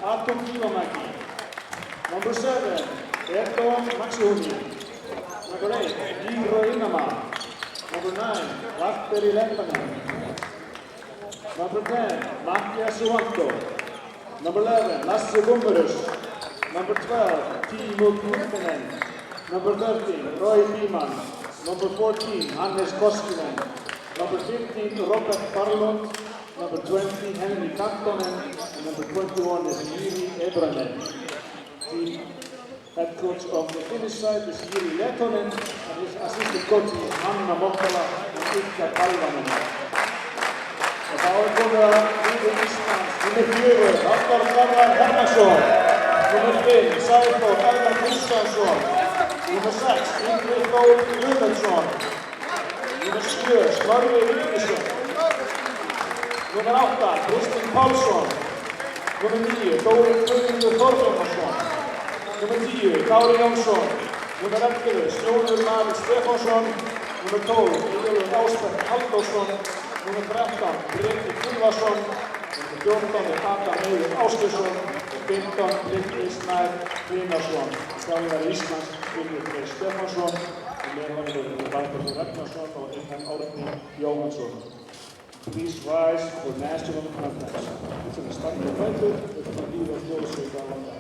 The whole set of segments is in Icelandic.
Atom Kilomäki. Number 7, Erdoğan Maksiuni. Number 8, Iiro Innamaa. Number 9, Lahteri Leppänen. Number 10, Mattias Suvanto. Number 11, Lasse Gummerus. Number 12, Timo Kurttinen. Number 13, Roy Piman. Number 14, Hannes Koskinen. Number 15, Robert Parlund. Number 20, Henry Kantonen. And number 21 is Jiri Ebranen. The head coach of the Finnish side is Jiri Lehtonen, and his assistant coach is Hanna Mokkala and Ilkka Kalvanen. Og þá komið að liði Íslands, nummer 4, Halldór Garðar Hermansson. Nummer 5, Sæþór Elvar Kristjánsson. Nummer 6, Ingrid Þór Guðmundsson. Nummer 7, Snorri Ríkisson. Nummer 8, Kristinn Pálsson. Nummer 9, Dóri Guðmundur Þorfinnsson. Nummer 10, Kári Jónsson. Nummer 11, Snjóður Maður Stefánsson. Nummer 12, Ígulur Ásberg Halldórsson. Nummer 13, Breki Gylfason. Nummer 14, Adam Eiður Ásgeirsson. 15, Tryggvi Snær Hlinarsson. Þjálfari Íslands, Finnur Freyr Stefánsson. Og meðhverfur Valgarður Ragnarsson og Ilhan Árni Jóhannsson. Please rise for national conference. Við þurfum að standa á fætur, við þurfum að líða þjóðsveita á landa.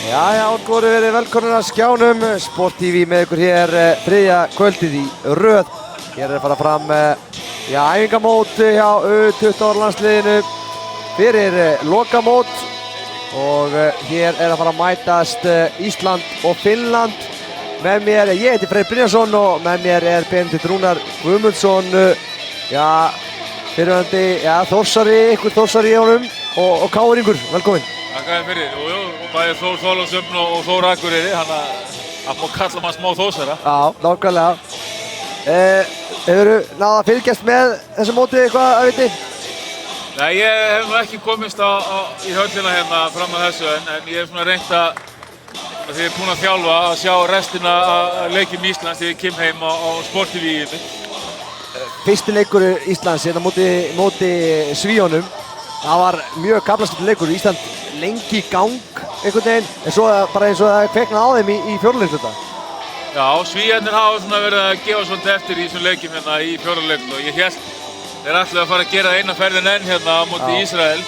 Jæja, góðu verið velkomin að skjánum. Sport TV með ykkur hér þriðja kvöldið í röð. Hér að fara fram æfingamót hjá U20 landsliðinu fyrir lokamót og hér að fara að mætast Ísland og Finnland. Með mér, ég heiti Freyr Brynjarsson og með mér Benedikt Rúnar Guðmundsson, fyrirverandi Þórsari, ykkur Þórsari í honum og Káringur, velkomin. Takk fyrir, og bæði Þór Þorláksöfn og Þór Akureyri, þannig að má kalla maður smá Þórsara. Já, nákvæmlega. Hefurðu náð að fylgjast með þessu móti eitthvað að viti? Nei, ég hef nú ekki komist í höllina hérna fram að þessu, en ég hef svona reynt að því ég er búinn að þjálfa að sjá restina af leikjum Íslands þegar ég kem heim á Sport TV í mig. Fyrsti leikur Íslands hérna móti Svíunum. Það var mjög kaflaskiptur leikur. Ísland lengi í gang einhvern veginn, en svo bara eins og það kveiknaði á þeim í fjórðarleikluta. Já, Svíarnir hafa svona verið að gefa svolítið eftir í þessum leikjum hérna í fjórðarleikluta og ég hélt þeir ætluðu að fara að gera eina ferðin enn hérna á móti Ísrael.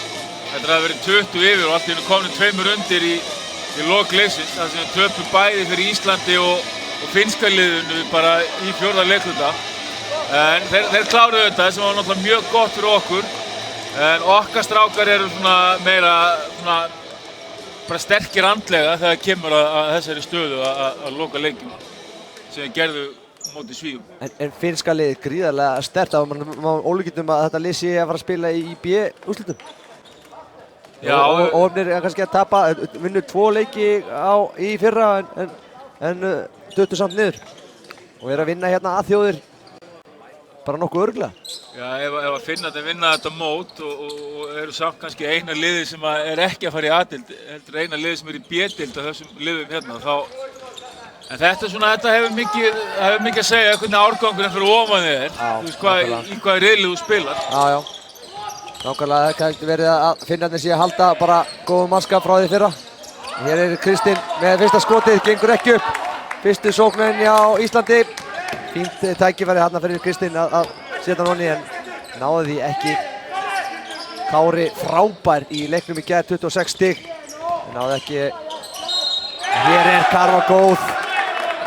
Þetta hafði verið 20 yfir og allt í einu komnir 2 undir í lok leiksins, þar sem við töpum bæði fyrir Íslandi og finnska liðinu bara í fjórðarleikluta. En þeir kláruðu þetta sem var náttúrulega mjög gott fyrir okkur. En okkar strákar eru svona meira bara sterkir andlega þegar kemur að þessari stöðu að loka leikjum sem þeir gerðu móti Svíum. En finnska liðið gríðarlega sterkt, það var ólíkindum að þetta lið sé að fara að spila í B-úrslitum. Já. Og ofnir kannski að tapa, vinnu 2 leiki í fyrra en duttu samt niður og að vinna hérna að þjóðir bara nokkuð örugglega. Já, ef að Finnarnir vinna þetta mót og eru samt kannski eina liðið sem ekki að fara í A-deild, heldur eina liðið sem í B-deild af þessum liðum hérna, þá. En þetta hefur mikið að segja hvernig árgangurinn fyrir ofan þig er. Þú veist í hvaða riðli þú spilar. Já. Nákvæmlega, það gæti verið að Finnarnir sé að halda bara góðum mannskap frá því fyrra. Hér Kristinn með fyrsta skotið, gengur ekki upp. Fyrstu sóknin hjá Íslandi. Fínt tækifæri hérna fyrir Kristinn að setja hann en náði því ekki. Kári frábær í leiknum í gær, 26 stig. Náði ekki. Hér Karva góð.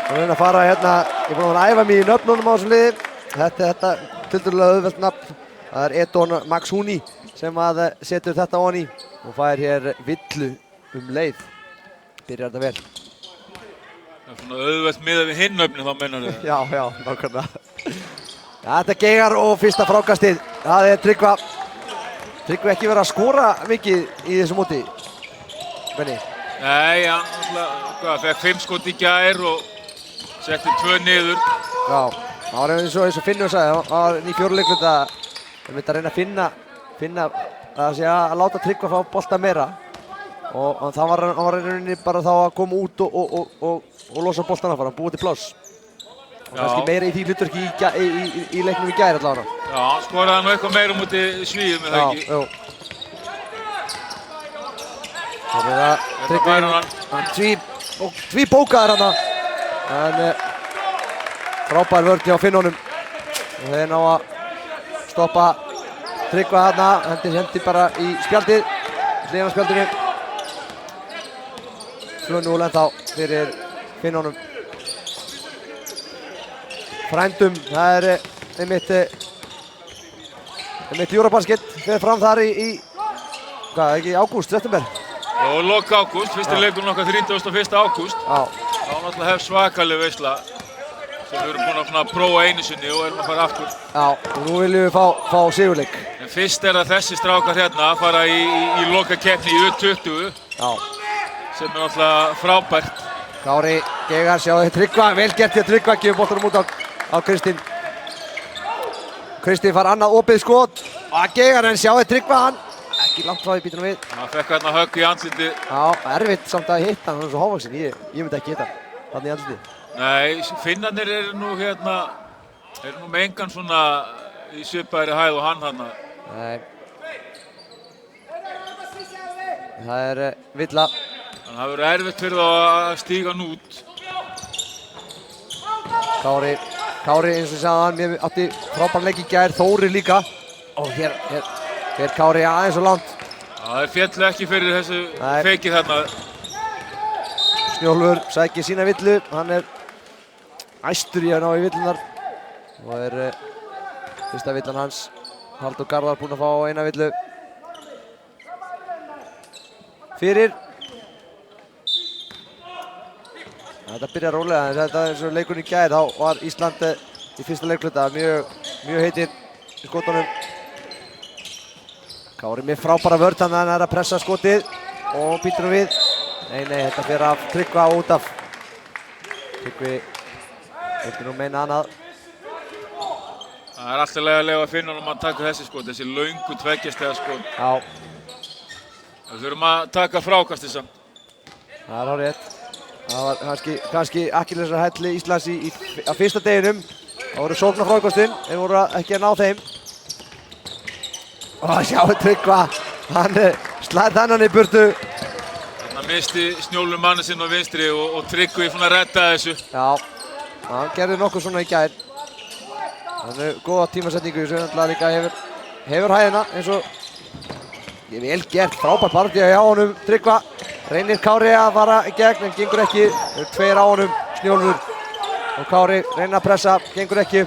Hún að fara hérna, ég er búinn að æfa mig í nöfnunum á þessum liði. Þetta tiltölulega auðvelt nafn. Það Edon Maxuni sem að setur þetta ofan í og fær hér villu leið. Byrjar þetta vel. Það er svona auðvelt miðað við hinn nöfnin þá meinar þau. Já, nákvæmlega. Þetta geigar og fyrsta frákastið. Það Tryggva. Tryggva ekki verið að skora mikið í þessu móti. Benni. Nei, hann fekk 5 skot í gær og setti 2 niður. Já, það var eins og Finnur sagði, það var í fjórðarleikluta. Við myndum að reyna að finna að láta Tryggva fá bolta meira og það var rauninni bara þá að koma út og losa boltana fara, búið til pláss. Og kannski meira í því hlutverki í leiknum í gær allavega. Já, hann skoraði nú eitthvað meira múti Svíum, eða ekki? Já. Það er að Tryggva tvíbókaður hana. En frábær vörn hjá Finnunum. Og þeir ná að stoppa Tryggva hérna, hendi bara í spjaldið, hliðina á spjaldinu. 2-0 ennþá fyrir Finnunum. Frændum, það einmitt Eurobasket, fer fram þar í ágúst, september. Já, lok ágúst, fyrsti leikurinn okkar 31. ágúst. Já. Þá náttúrulega hef svakaleg veisla sem við erum búin að prófa einu sinni og erum að fara aftur. Já, og nú viljum við fá sigurleik. En fyrst að þessi strákar hérna að fara í lokakeppni í U20. Já. Sem náttúrulega frábært. Kári Geigar, sjáðu Tryggva, vel gert því að Tryggva gefur boltanum út á Kristinn. Kristinn fær annað opið skot. Og Geigar, en sjáðu Tryggva, hann ekki langt frá því býtunum við. Hann fekk hérna högg í andliti. Já, erfitt samt að hitta hann, hann er svo hávaxinn. Ég myndi ekki hitta hann, þannig í andliti. Nei, Finnarnir eru nú með engan svona í svipaðri hæð og hann. Nei. Það villa. Þannig að það verður erfitt fyrir þá að stíga hann út. Kári eins og sagði hann, mér átti frábær leik í gær, Þórir líka. Og hér Kári aðeins og langt. Það féllu ekki fyrir þessu feikið þarna. Snjólfur sækir sína villu, hann er æstur í að ná í villunar og fyrsta villan hans. Halldór Garðar búinn að fá eina villu fyrir. Þetta byrjar rólega, en þetta eins og leikurinn í gær, þá var Ísland í fyrsta leikluta mjög heitir í skotunum. Kári með frábæra vörn, þannig að hann er að pressa skotið og býtur við. Nei, þetta fer af Tryggva út af. Tryggvi vildi nú meina annað. Það er alltaf leiðilega að finna honum að taka þessi skot, þessi löngu tveggjastega skot. Já. Við þurfum að taka frákastið samt. Það er hárrétt. Það var kannski Akkillesarhæll Íslands á fyrsta deginum. Það voru sóknarfrákastin, þeir voru ekki að ná þeim. Og sjáu Tryggva, hann slæði þennan í burtu. Hann misti Snjólfur manni sinn á vinstri og Tryggvi fann að redda þessu. Já, hann gerði nokkuð svona í gær. Hann er góða tímasetningu sem náttúrulega líka hefur hæðina eins og ég vel gert, frábært partíja hjá honum Tryggva. Reynir Kári að fara í gegn en gengur ekki. Það eru tveir á honum, Snjólfur og Kári reynir að pressa, gengur ekki.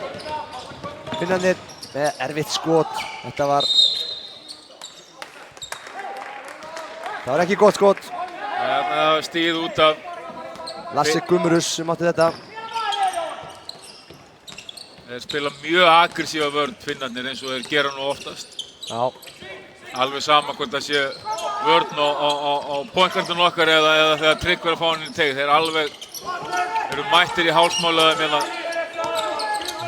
Finnarnir með erfitt skot. Það var ekki gott skot. Það var stigið út af Lassi Gummurus sem átti þetta. Þeir spila mjög aggressíva vörn, Finnarnir, eins og þeir gera nú oftast. Já. Alveg sama hvort það sé vörn á pointgardinu okkar eða þegar Tryggvi er að fá hann í teg. Þeir eru mættir í hálsmálaðum hérna.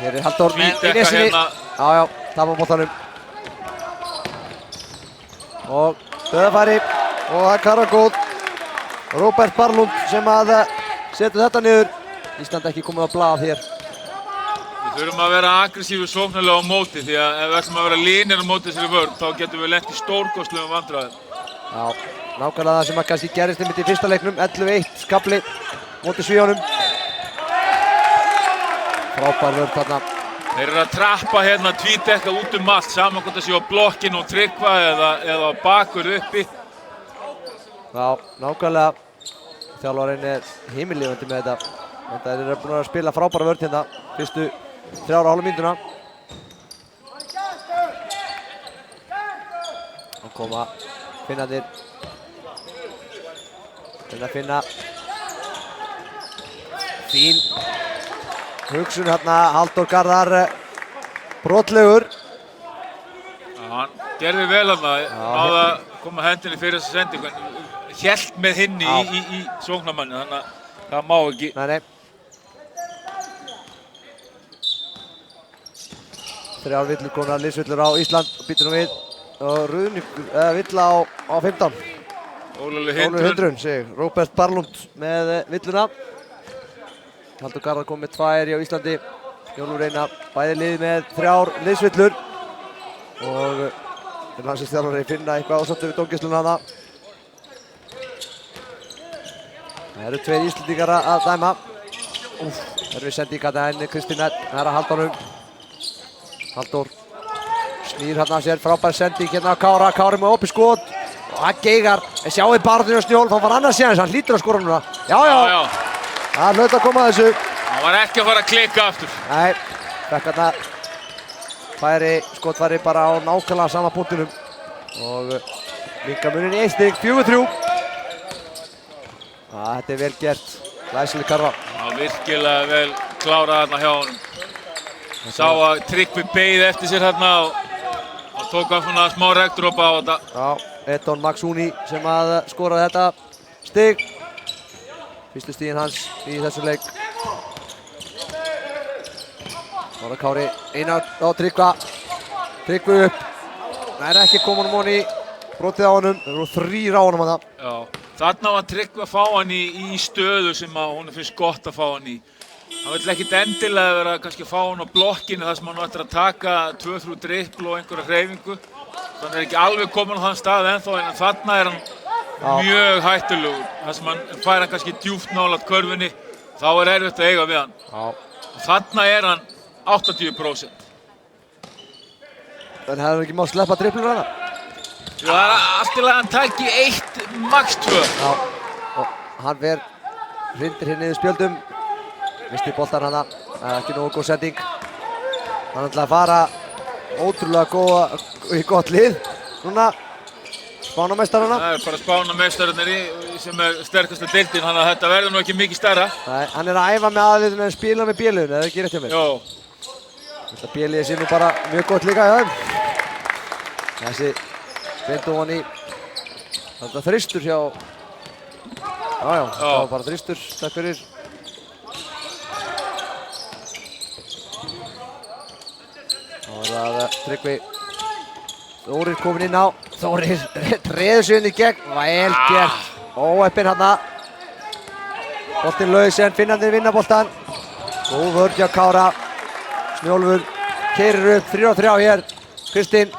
Hér er Halldór í nesinni. Já, tapar boltanum. Og döðafæri og það er Karagóð. Róbert Barlund sem að setur þetta niður. Ísland ekki komið á blað hér. Við þurfum að vera aggressífur sóknarlega á móti því að ef við ætlum að vera linir á móti þessari vörn þá getum við lent í stórkostlegum vandræðum. Já, nákvæmlega það sem að kannski gerist einmitt í fyrsta leiknum, 11-1 skafli móti Svíunum. Frábær vörn þarna. Þeir eru að trappa hérna tvítdekka út allt, saman hvort það sé á blokkinu og Tryggva eða á bakur uppi. Já, nákvæmlega. Þjálfarinn er himinlifandi með þetta. Þeir eru búin að spila frábæra vörn hérna fyrstu 3,5 mínútuna. Og koma Finnarnir. Finna. Fín hugsun hérna, Halldór Garðar brotlegur. Hann gerði vel þarna, náði að koma hendinni fyrir þessa sendingu en hélt með hinni í sóknarmanni, þannig að það má ekki. Nei. 3 villukónar liðsvillur á Ísland og býtur nú við og villa á 15. Ólöfleg hindrun, segir Róbert Barlund með villuna. Halldór Garðar kom með 2 á Íslandi. Snjólfur Reyna bæði lið með 3 liðsvillur og landsliðsþjálfari finna eitthvað ásáttu við dómgæsluna hana. Það eru 2 Íslendingar að dæma. Erfið sending að henni Kristín er að halda honum. Halldór snýr hérna af sér, frábær sending hérna á Kári með opið skot og hann geigar, en sjáu barðinu á Snjólf, hann var annars séðans, hann hlýtur að skora núna. Já. Það hlaut að koma að þessu. Hann var ekki að fara að klikka aftur. Nei, fekk hérna skotfæri bara á nákvæmlega sama punktinum og minnka munin í 1 stig, 4-3. Þetta er vel gert, glæsileg karfa. Já, virkilega vel klárað hérna hjá honum. Sá að Tryggvi beið eftir sér hérna og tók hann svona smá regndropa á þetta. Já, Edon Maxuni sem að skoraði þetta stig. Fyrstu stiginn hans í þessum leik. Nóra Kári, eina á Tryggva. Tryggvi upp. Það er ekki koma honum í brotið á honum. Það eru 3 á honum að það. Já, þarna var Tryggvi að fá hann í stöðu sem að honum finnst gott að fá hann í. Hann vill ekkert endilega vera kannski að fá hann á blokkinu þar sem hann ætlar að taka 2-3 dribbl og einhverja hreyfingu. Þannig er ekki alveg komin á þann stað ennþá en þarna er hann mjög hættulegur. Þar sem hann fær hann kannski djúpt nálægt körfunni, þá er erfitt að eiga við hann. Þarna er hann 80%. En hefur hann ekki mátt sleppa dribblur hana? Já, það er allt í lagi að hann taki 1, max 2. Já, og hann fer hrindir hér niður spjöldum. Misti boltan hana, það er ekki nógu góð sending. Hann ætlaði að fara ótrúlega gott lið. Núna, Spánameistarana. Það er bara Spánameistararnir sem er sterkasta deildin, þannig að þetta verður nú ekki mikið stærra. Nei, hann er að æfa með aðliðinu en spila með B-liðinu, eða ekki rétt hjá mér? Jó. Þetta B-liði sé nú bara mjög gott líka hjá þeim. Þessi beint ofan í. Þetta þristur hjá... Já, það var bara þristur, takk fyrir. Þá er það Tryggvi Þórir komin inn á. Þórir treður sig inn í gegn. Vel gert. Óheppinn hérna. Boltinn laus en Finnarnir vinna boltan. Góð vörn hjá Kára. Snjólfur keyrir upp 3-3 hér. Kristinn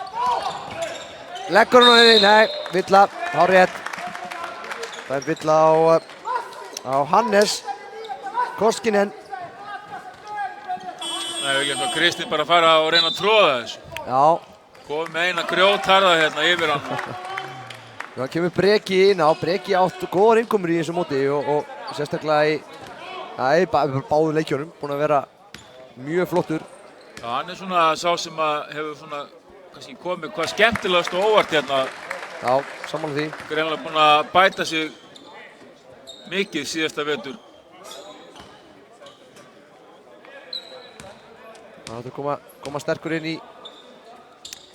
leggur hún inn. Nei, villa. Hárrétt. Það er villa á Hannes Koskinen. Það er ekki Kristinn bara að fara og reyna að tróða þessu. Já. Komið með eina grjótharða hérna yfir hann. Það kemur Breki inn á. Breki átt góðar innkomur í þessu móti og sérstaklega í báðum leikjunum. Búinn að vera mjög flottur. Já, hann er svona sá sem að hefur svona kannski komið hvað skemmtilegast og óvart hérna. Já, sammála því. Greinlega búinn að bæta sig mikið síðasta vetur. Það áttu að koma sterkur inn í...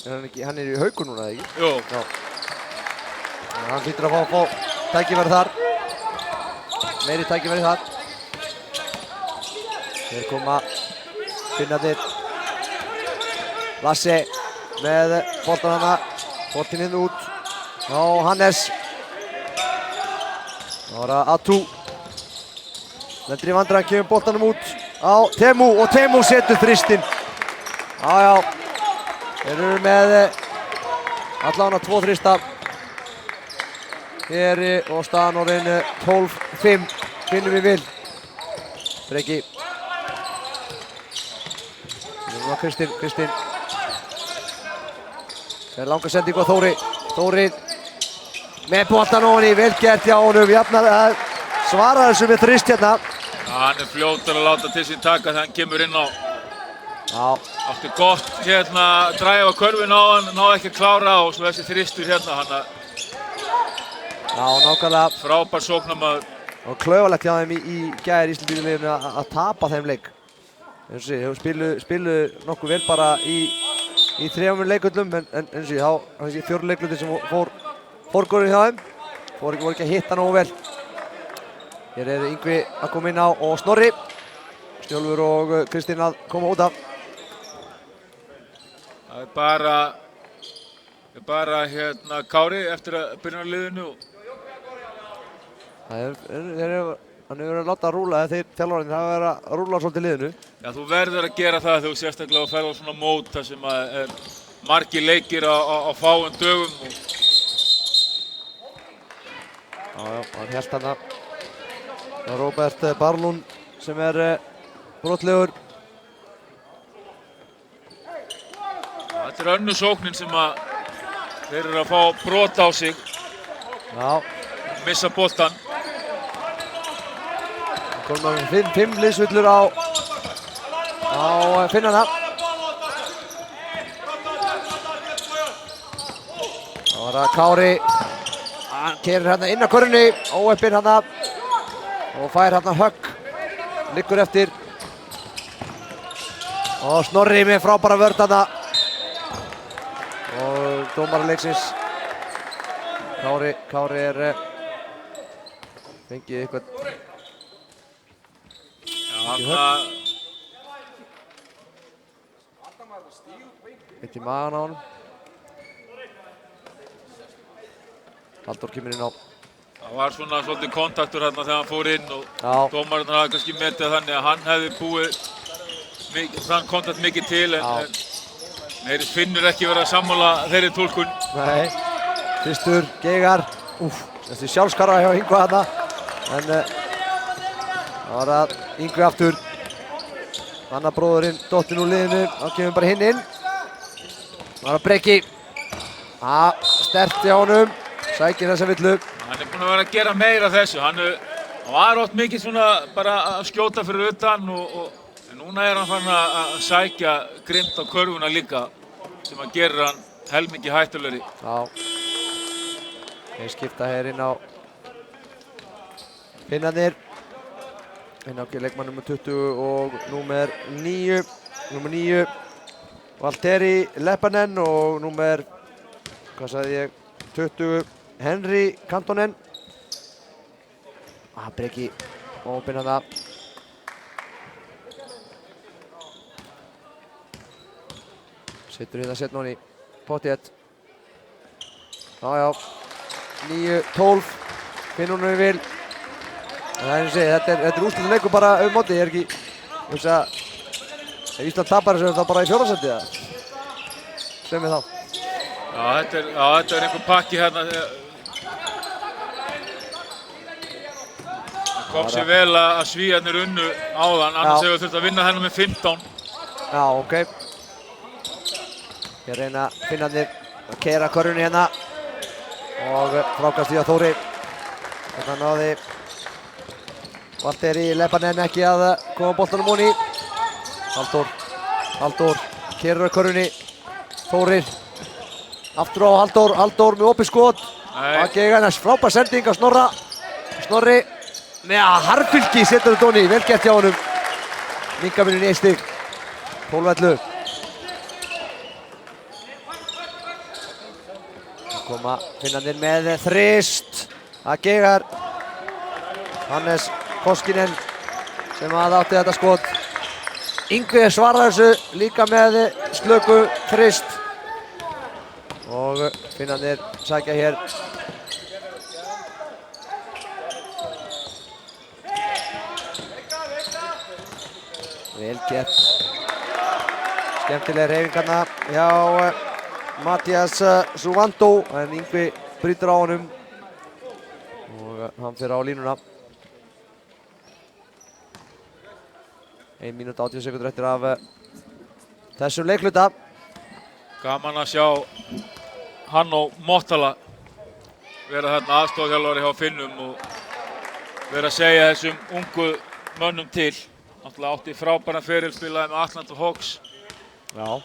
Hann er í Haukur núna, eða ekki? Jú. Já. Hann hlýtur að fá tækifæri þar. Meiri tækifæri þar. Hér koma Finnarnir. Lasse með boltan hana. Boltinn inn út. Já, Hannes. Það var að Atu. Lendir í vandræðum, kemur boltanum út á Temu og Temu setur þristinn. Já. Þeir eru með allavega 2 þrista hér og staðan orðin 12-5. Finnum við vil. Breki. Núna Kristinn. Það er langa sending á Þóri. Þóri með boltan ofan í. Vel gert hjá honum. Jafnar að svara þessu með þrist hérna. Já, hann er fljótur að láta til sín taka þegar hann kemur inn á. Já. Átti gott hérna að dræfa körfin á hann, náði ekki að klára og svo þessi þristur hérna, hann að... Já, nákvæmlega. Frábær sóknarmaður. Og klaufalegt hjá þeim í gær Íslendingaliðinu að tapa þeim leik. Eins og sé, þeir spilu nokkuð vel bara í 3 leikullum, en eins og sé, þá 4 leiklutir sem fórgórið hjá þeim. Voru ekki að hitta nógu vel. Hér er Yngvi að koma inn á og Snorri. Snjólfur og Kristinn að koma út af. Það er bara hérna Kári eftir að byrja á liðinu. Hann hefur verið að láta rúla, þeir þjálfararnir hafa verið að rúla svolítið liðinu. Já, þú verður að gera það þegar þú sérstaklega ferð á svona mót þar sem er margir leikir á fáum dögum. Já, hann hélt hana. Það er Róbert Barlún sem er brotlegur. Þetta er önnur sóknin sem þeir eru að fá brot á sig. Já. Missa boltan. Það komum við 5 liðsvillur á Finnana. Það var að Kári. Hann keyrir hérna inn á körfunni. Óheppinn hérna. Og fær hérna högg. Liggur eftir. Og Snorri með frábæra vörn hérna. Og dómari leiksins. Kári er fengið eitthvað. Já, Eitt í magan á honum. Halldór kemur inn á. Það var svona svolítið kontaktur hérna þegar hann fór inn og dómarinn hafði kannski metið þannig að hann hefði búið þann kontakt mikið til en þeir finnur ekki verið að sammála þeirri túlkun. Nei, fyrstur, Geigar. Þessi sjálfskarfa hjá Yngva þarna. En það var að Yngvi aftur. Annar bróðurinn dottinn úr liðinu. Hann kemur bara hinn inn. Það var að Breki. Sterkt hjá honum. Sækir þessa villu. Hann er búinn að vera að gera meira þessu. Hann Hann var oft mikið svona bara að skjóta fyrir utan en núna hann farin að sækja grimmt á körfuna líka sem að gera hann helmingi hættulegri. Já. Þeir skipta hér inn á Finnarnir. Inn á leikmann nummer 20 og nummer 9. Nummer 9 Valtteri Leppänen og nummer, hvað sagði ég, 20 Henri Kantonen. Breki ópinn hana. Setur hérna setna hún í pottið. Já, 9-12. Finnur hún við vil. En það er eins og segi, þetta er úrslitaleikur bara mótið. Ég er ekki, ef Ísland tapar þessu þá bara í 4. sæti eða? Sem við þá. Já, þetta er einhver pakki hérna. Það kom sér vel að Svíarnir unnu áðan, annars hefur þurft að vinna hérna með 15. Já, ok. Hér reyna Finnarnir að keyra körfunni hérna og frákast í að Þóri. Þetta náði Valtteri Leppänen ekki að koma boltanum honi. Halldór keyrir körfunni. Þórir aftur á Halldór með opið skot. Það gegn hans frábær sending á Snorra. Snorri með harðfylgi setur þetta honi. Vel gert hjá honum. Minkamuninn í 1 stig. 12-11. Koma Finnarnir með þrist. Það gegar Hannes Koskinen sem átti þetta skot. Yngvi svarar þessu líka með slöku þrist. Og Finnarnir sækja hér. Vel gert. Skemmtilega hreyfingarna hjá Mattias Suvanto, en Yngvi brýtur á honum og hann fer á línuna. 1 mínúta 80 sekúndur eftir af þessum leikluta. Gaman að sjá hann og Mottala vera þarna aðstoðarþjálfari hjá Finnum og vera að segja þessum ungu mönnum til. Náttúrulega átti frábæran feril, spilaði með Atlanta Hawks. Já.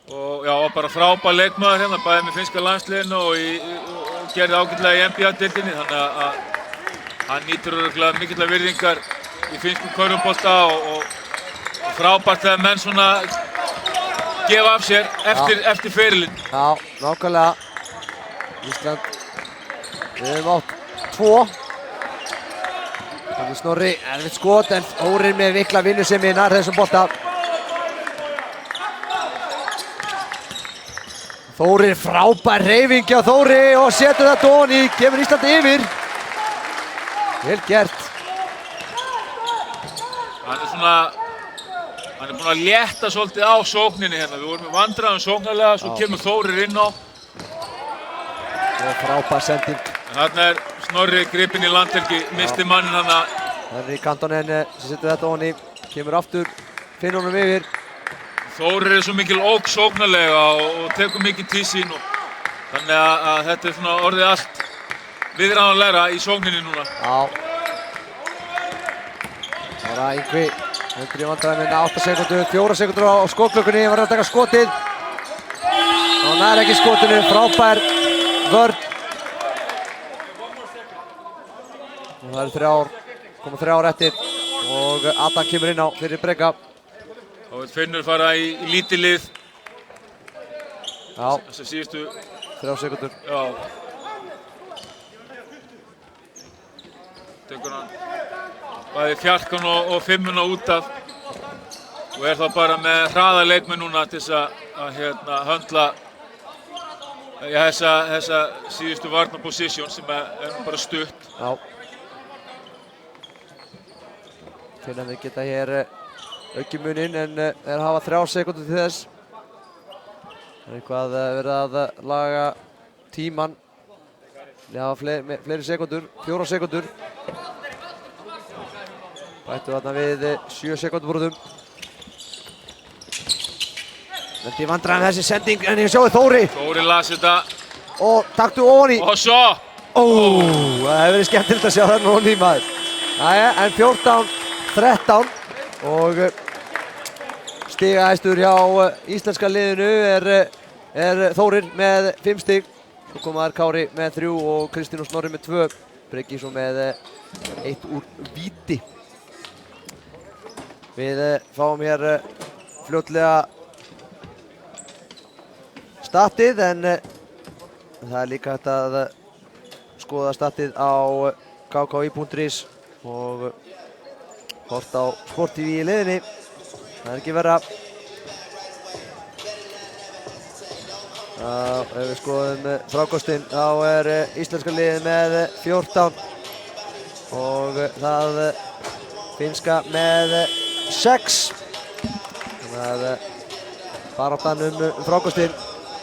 Og bara frábær leikmaður hérna, bæði með finnska landsliðinu og gerði ágætlega í NBA-deildinni, þannig að hann nýtur örugglega mikillar virðingar í finnskum körfubolta og frábært þegar menn svona gefa af sér eftir ferilinn. Já, nákvæmlega. Ísland, við höfum átt 2. Þannig Snorri, erfitt skot, en Þórir með vikla vinnusemi nær þessum bolta. Þórir, frábær hreyfing hjá Þóri og setur þetta ofan í, kemur Íslandi yfir. Vel gert. Hann er búinn að létta svolítið á sókninni hérna. Við vorum með vandræðum sóknarlega, svo kemur Þórir inn á. Og frábær sending. Þarna er Snorri gripinn í landhelgi, misti mannin hana. Henri Kantonen sem setur þetta ofan í, kemur aftur, finnur honum yfir. Þórir er svo mikil ógn sóknarlega og tekur mikið til sín þannig að þetta er svona orðið allt viðráðanlegra í sókninni núna. Já. Það var Yngvi, undir í vandræðum með 8 sekúndur, 4 sekúndur á skotklukkunni, var að taka skotið. Og nær ekki skotinu, frábær vörn. Og það eru 3 ár eftir og Adam kemur inn á fyrir Breka. Þá vil Finnur fara í lítið lið. Já. Þessi síðustu 3 sekúndur. Já. Tekur hann bæði fjarkan og 5-una út af og er þá bara með hraða leikmenn núna til þess að höndla þessa síðustu varnarposition sem er bara stutt. Já. Finnarnir geta hér aukið muninn en þeir hafa 3 sekúndur til þess. Það er eitthvað verið að laga tíman. Þeir hafa fleiri sekúndur, 4 sekúndur. Bættu þarna við 7 sekúndubróðum. Þetta í vandræðum þessi sending en ég sjáu Þóri. Þóri las þetta. Og taktu ofan í. Og svo! Það hefur verið skemmtilegt að sjá þarna ofan í maður. Jæja, en 14-13 og stigahæstur hjá íslenska liðinu er Þórir með 5 stig. Svo koma þær Kári með 3 og Kristinn og Snorri með 2. Breki svo með 1 úr víti. Við fáum hér fljótlega statið en það er líka hægt að skoða statið á kki.is og horft á Sport TV í liðinni. Það er ekki verra. Ef við skoðum frákostinn þá er íslenska liðið með 14 og það finnska með 6. Þannig að baráttan frákostinn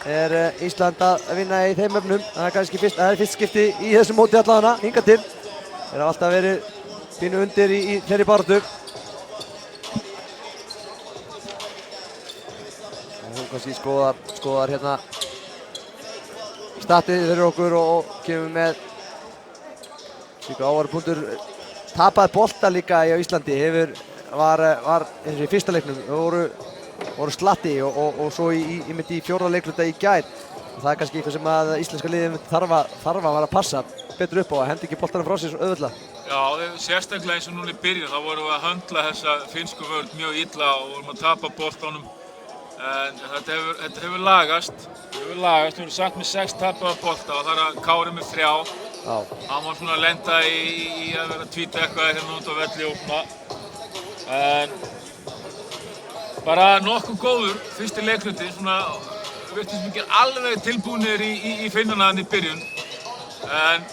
er Ísland að vinna í þeim öfnum. Það er kannski fyrst skipti í þessu móti allavega hingað til. Þeir hafa alltaf verið pínu undir í þeirri baráttu. Þú kannski skoðar hérna statið fyrir okkur og kemur með síka ávarupunktur. Tapaði bolta líka á Íslandi var eins og í fyrsta leiknum. Voru slatti og svo í 4. leikluta í gær. Og það er kannski eitthvað sem að íslenska liðið þarf að vera að passa betur upp á að henda ekki boltanum frá sér svo auðveldlega. Já, sérstaklega eins og núna í byrjun þá vorum við að höndla þessa finnsku vörn mjög illa og vorum að tapa boltanum. En þetta hefur lagast. Við erum satt með 6 tapaða bolta og það er Kári með 3. Já. Hann var svona að lenda í að vera að tvíta eitthvað hérna út á velli og svona. En bara nokkuð góður fyrsti leikluti, svona virtist mikið alveg tilbúnir í Finnana í byrjun. En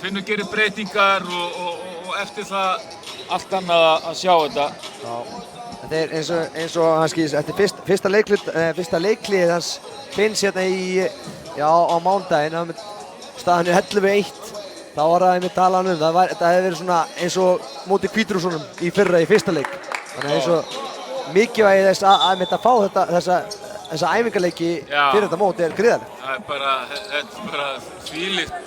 Finnur gerir breytingar og eftir það allt annað að sjá þetta. Já. Þetta er eins og hann skýrst, þetta er fyrsta leiklið hans Finns hérna á mánudaginn, staðan er 11-1. Þá var það einmitt talað um, það hefði verið svona eins og móti Hvítrússunum í fyrsta leik. Þannig eins og mikilvægi þess að fá þessa æfingarleiki fyrir þetta móti er gríðarlegt. Þetta er bara þvílíkt.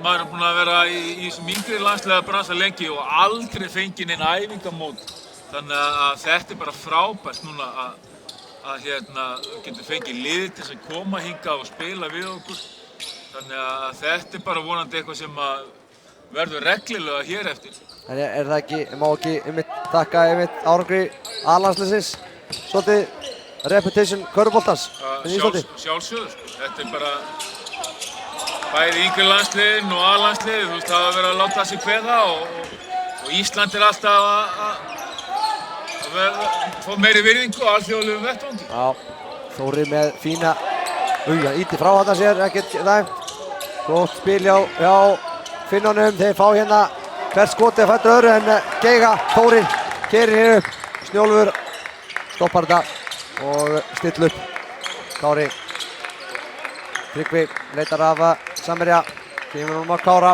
Maður er búinn að vera í þessum yngri landsliða bransa lengi og aldrei fengið neinn æfingamót. Þannig að þetta er bara frábært núna að getur fengið lið til að koma hingað og spila við okkur. Þannig að þetta er bara vonandi eitthvað sem verður reglulega hér eftir. En er það ekki, má ekki þakka árangri A-landsliðsins svolítið reputation körfuboltans í Íslandi? Sjálfsögðu. Þetta er bara bæði yngri landsliðin og A-landsliðið. Þú veist, það hafa verið að láta sig kveða og Ísland er alltaf að fá meiri virðingu á alþjóðlegum vettvangi. Já, Þóri með fína íti frá þarna sér, ekkert dæmt. Gott spil hjá Finnunum, þeir fá hérna hvert skotið fættur öðru en Geiga, Þórir keyrir hér upp, Snjólfur stoppar þetta og stillir upp. Kári, Tryggvi leitar af samherja, kemur hún að Kára.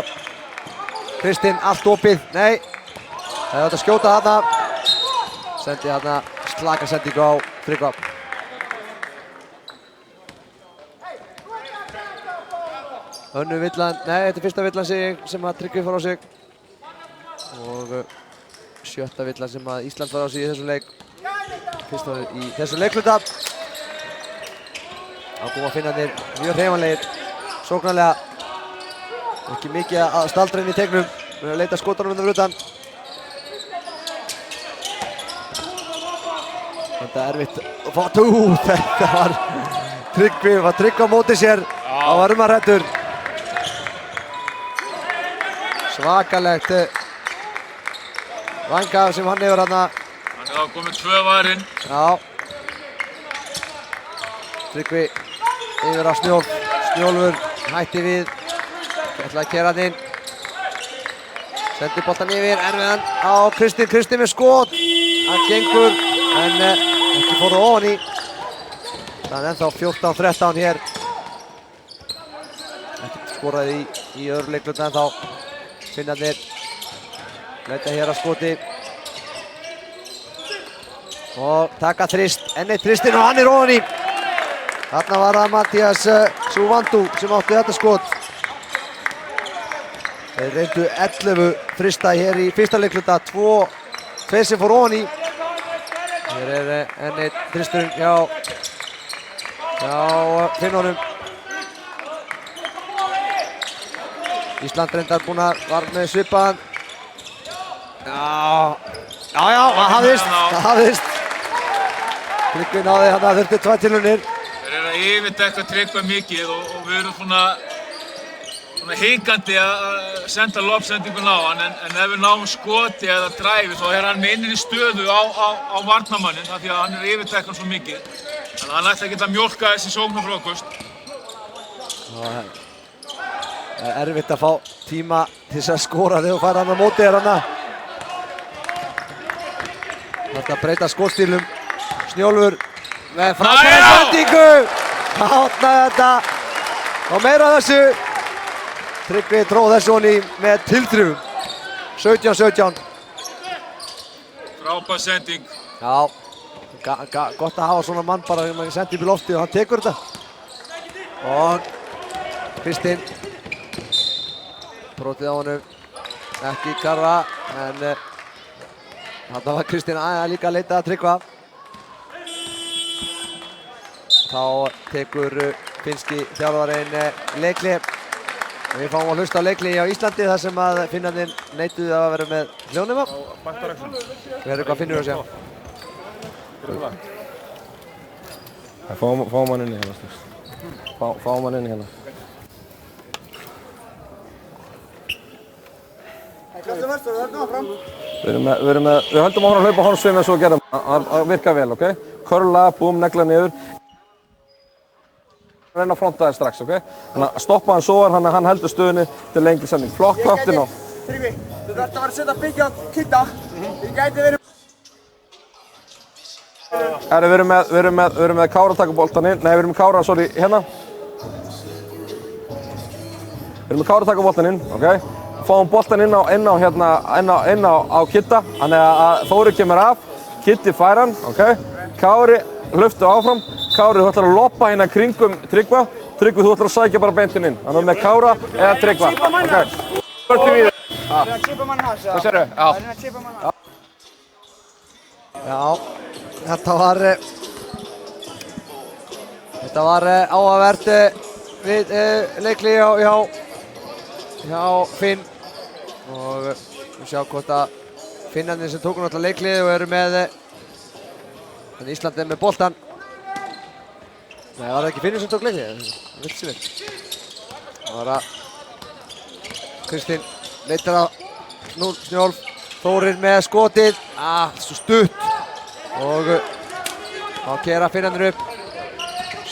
Kristinn, allt opið, nei, það er að skjóta þarna. Sendi þarna slaka sendingu á Tryggva. Önnur villan, nei, þetta er fyrsta villan sem að Tryggvi fór á sig. Og 7. villan sem að Ísland fór á sig í þessum leik. Fyrsta í þessum leikluta. Þá koma Finnarnir mjög hreyfanlegir, sóknarlega. Ekki mikið að staldra inn í tegnum. Við erum að leita skotunum undan utan. Þetta er erfitt að fá þetta var Tryggvi, var Tryggvi á móti sér. Það var hræddur. Svakalegt vangaf sem hann hefur þarna. Hann hefur komið 2 varinn. Já. Tryggvi yfir á Snjólfur hætti við. Ætlaði að keyra hann inn. Sendi boltan yfir, erfiðan á Kristinn með skot. Hann gengur, en ekki fór það ofan í. Það er ennþá 14-13 hér. Ekkert skoraði í öðru leikluta ennþá. Finnarnir leita hér að skoti. Og taka þrist, enn eitt þristinn og hann er ofan í. Þarna var það Mattias Suvandu sem átti þetta skot. Þeir reyndu 11 þrista hér í fyrsta leikluta, 2 sem fór ofan í. Hér enn einn þristurinn hjá Finnunum. Ísland reyndar var með svipaðan. Já, það hafðist. Tryggvi náði hann að þurfti 2 tilraunir. Þeir eru að yfirdekka Tryggva mikið og við erum svona hikandi að senda lobsendinguna á hann, en ef við náum skoti eða dræfi þá er hann með innri stöðu á varnarmannin af því að hann er yfirdekkan svo mikið. Þannig að hann ætti að geta mjólka þessi sóknarfrákost. Það er erfitt að fá tíma til þess að skora þegar þú fær hann á móti þér hana. Það ætti að breyta skotsstílum. Snjólfur með frábæra sendingu. Átnaði þetta og meira af þessu. Tryggvi tróð þessu honni með tilþrifum. 17-17. Frábær sending. Já, gott að hafa svona mann bara þegar maður sendi upp í lofti og hann tekur þetta. Og Kristinn. Brotið á honum. Ekki Karra, en þarna var Kristinn líka að leita að Tryggva. Þá tekur finnski þjálfarinn leikli. Við fáum að hlusta á leikli á Íslandi þar sem að Finnarnir neituðu að vera með hljóðnema. Við erum hvað Finnur að segja. Fáum hann inni hérna. Fáum hann inni hérna. Við höldum áfram að hlaupa hornsvið eins og við gerum. Það virkar vel, ok? Körla, búm, negla niður. Reyna að fronta þér strax, ok? Þannig að stoppa hann svo hann heldur stöðunni til lengri sending. Flokk kraftin á. Tryggvi, þú þarft að vera að setja byggja á Kidda. Þið gæti verið... Við erum með Kára að taka boltan inn. Nei, við erum með Kára, sorry, hérna. Við erum með Kára að taka boltan inn, ok? Fáum boltan inn á Kidda. Þannig að Þóri kemur af. Kiddi fær hann, ok? Kári hlöftu áfram. Kári, þú ætlar að loppa hérna kringum Tryggva. Tryggvi, þú ætlar að sækja bara beintinn inn. Þannig með Kára eða Tryggva, ok? Börti við. Það er að chipa mann hans, Hvað sérðu? Já. Það er að chipa mann hans. Já, þetta var áhugavert við leikli hjá Finn. Og við sjá hvort að Finnarnir sem tóku náttúrulega leiklið og eru með Ísland er með boltan. Nei, var það ekki Finnur sem tók leiklið? Það var að Kristinn leitar að Snjólf. Þórir með skotið. Svo stutt. Og þá keyra Finnarnir upp.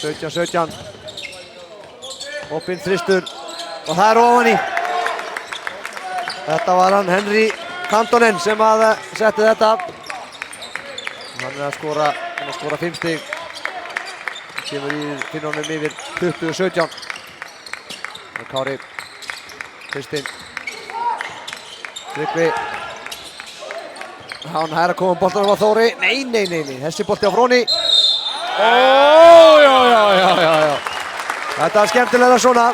17-17. Opinn þristur. Og það er ofan í. Þetta var hann Henry Kantonen sem að setti þetta. Hann er að skora 5 stig. Kemur í Finnunum yfir 20-17. Kári, Kristinn, Tryggvi. Hann er að koma boltanum á Þóri. Nei. Þessi bolti á Fróni. Já. Þetta er skemmtilega svona.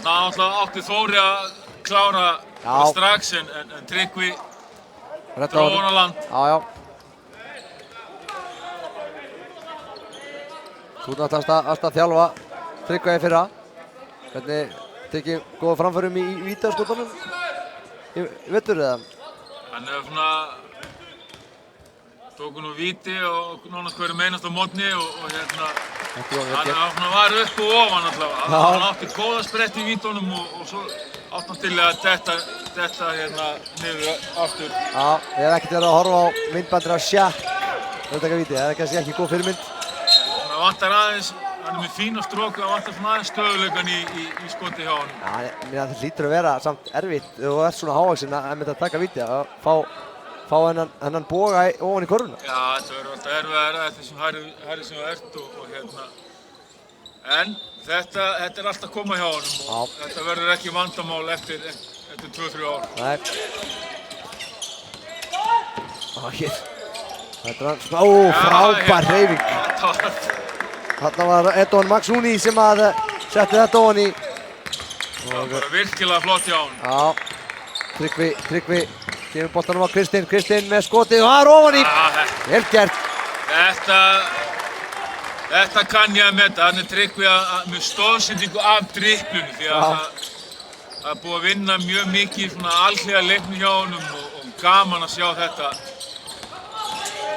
Þetta átti Þóri að klára strax en Tryggvi dró hann á land. Já. Þú náttúrulega að þjálfa Tryggva í fyrra. Hvernig tekið góða framförum í vítaskotunum í vettur eða? Hann hefur svona tóku nú víti og nánast hverju meinast á mótni og hérna hann var upp og ofan allavega. Hann átti góða sprett í vítunum og svo átti hann til að detta hérna niður aftur. Já, ég hef ekkert verið að horfa á myndbandir af Shaq að taka víti. Það er kannski ekki góð fyrirmynd. Það vantar aðeins, hann er með fína stróku, það vantar svona aðeins stöðuleikan í skoti hjá hann. Já, það hlýtur að vera samt erfitt ef þú ert svona hávaxinn að mynda að taka víti að fá hennan boga ofan í korfuna. Já, þetta verður alltaf erfiðara þessum hærri sem þú ert og hérna. En þetta er alltaf að koma hjá honum og þetta verður ekki vandamál eftir 2-3 ár. Nei. Hér. Þetta er frábær hreyfing. Þarna var Edon Maxuni sem að setti þetta ofan í. Það var bara virkilega flott hjá hann. Já, Tryggvi gefur boltanum á Kristinn með skotið og það er ofan í. Vel gert. Þetta kann ég að meta. Hann er Tryggvi með stóðsendingu af dribblunum því að það er búið að vinna mjög mikið svona alhliða leikni hjá honum og gaman að sjá þetta.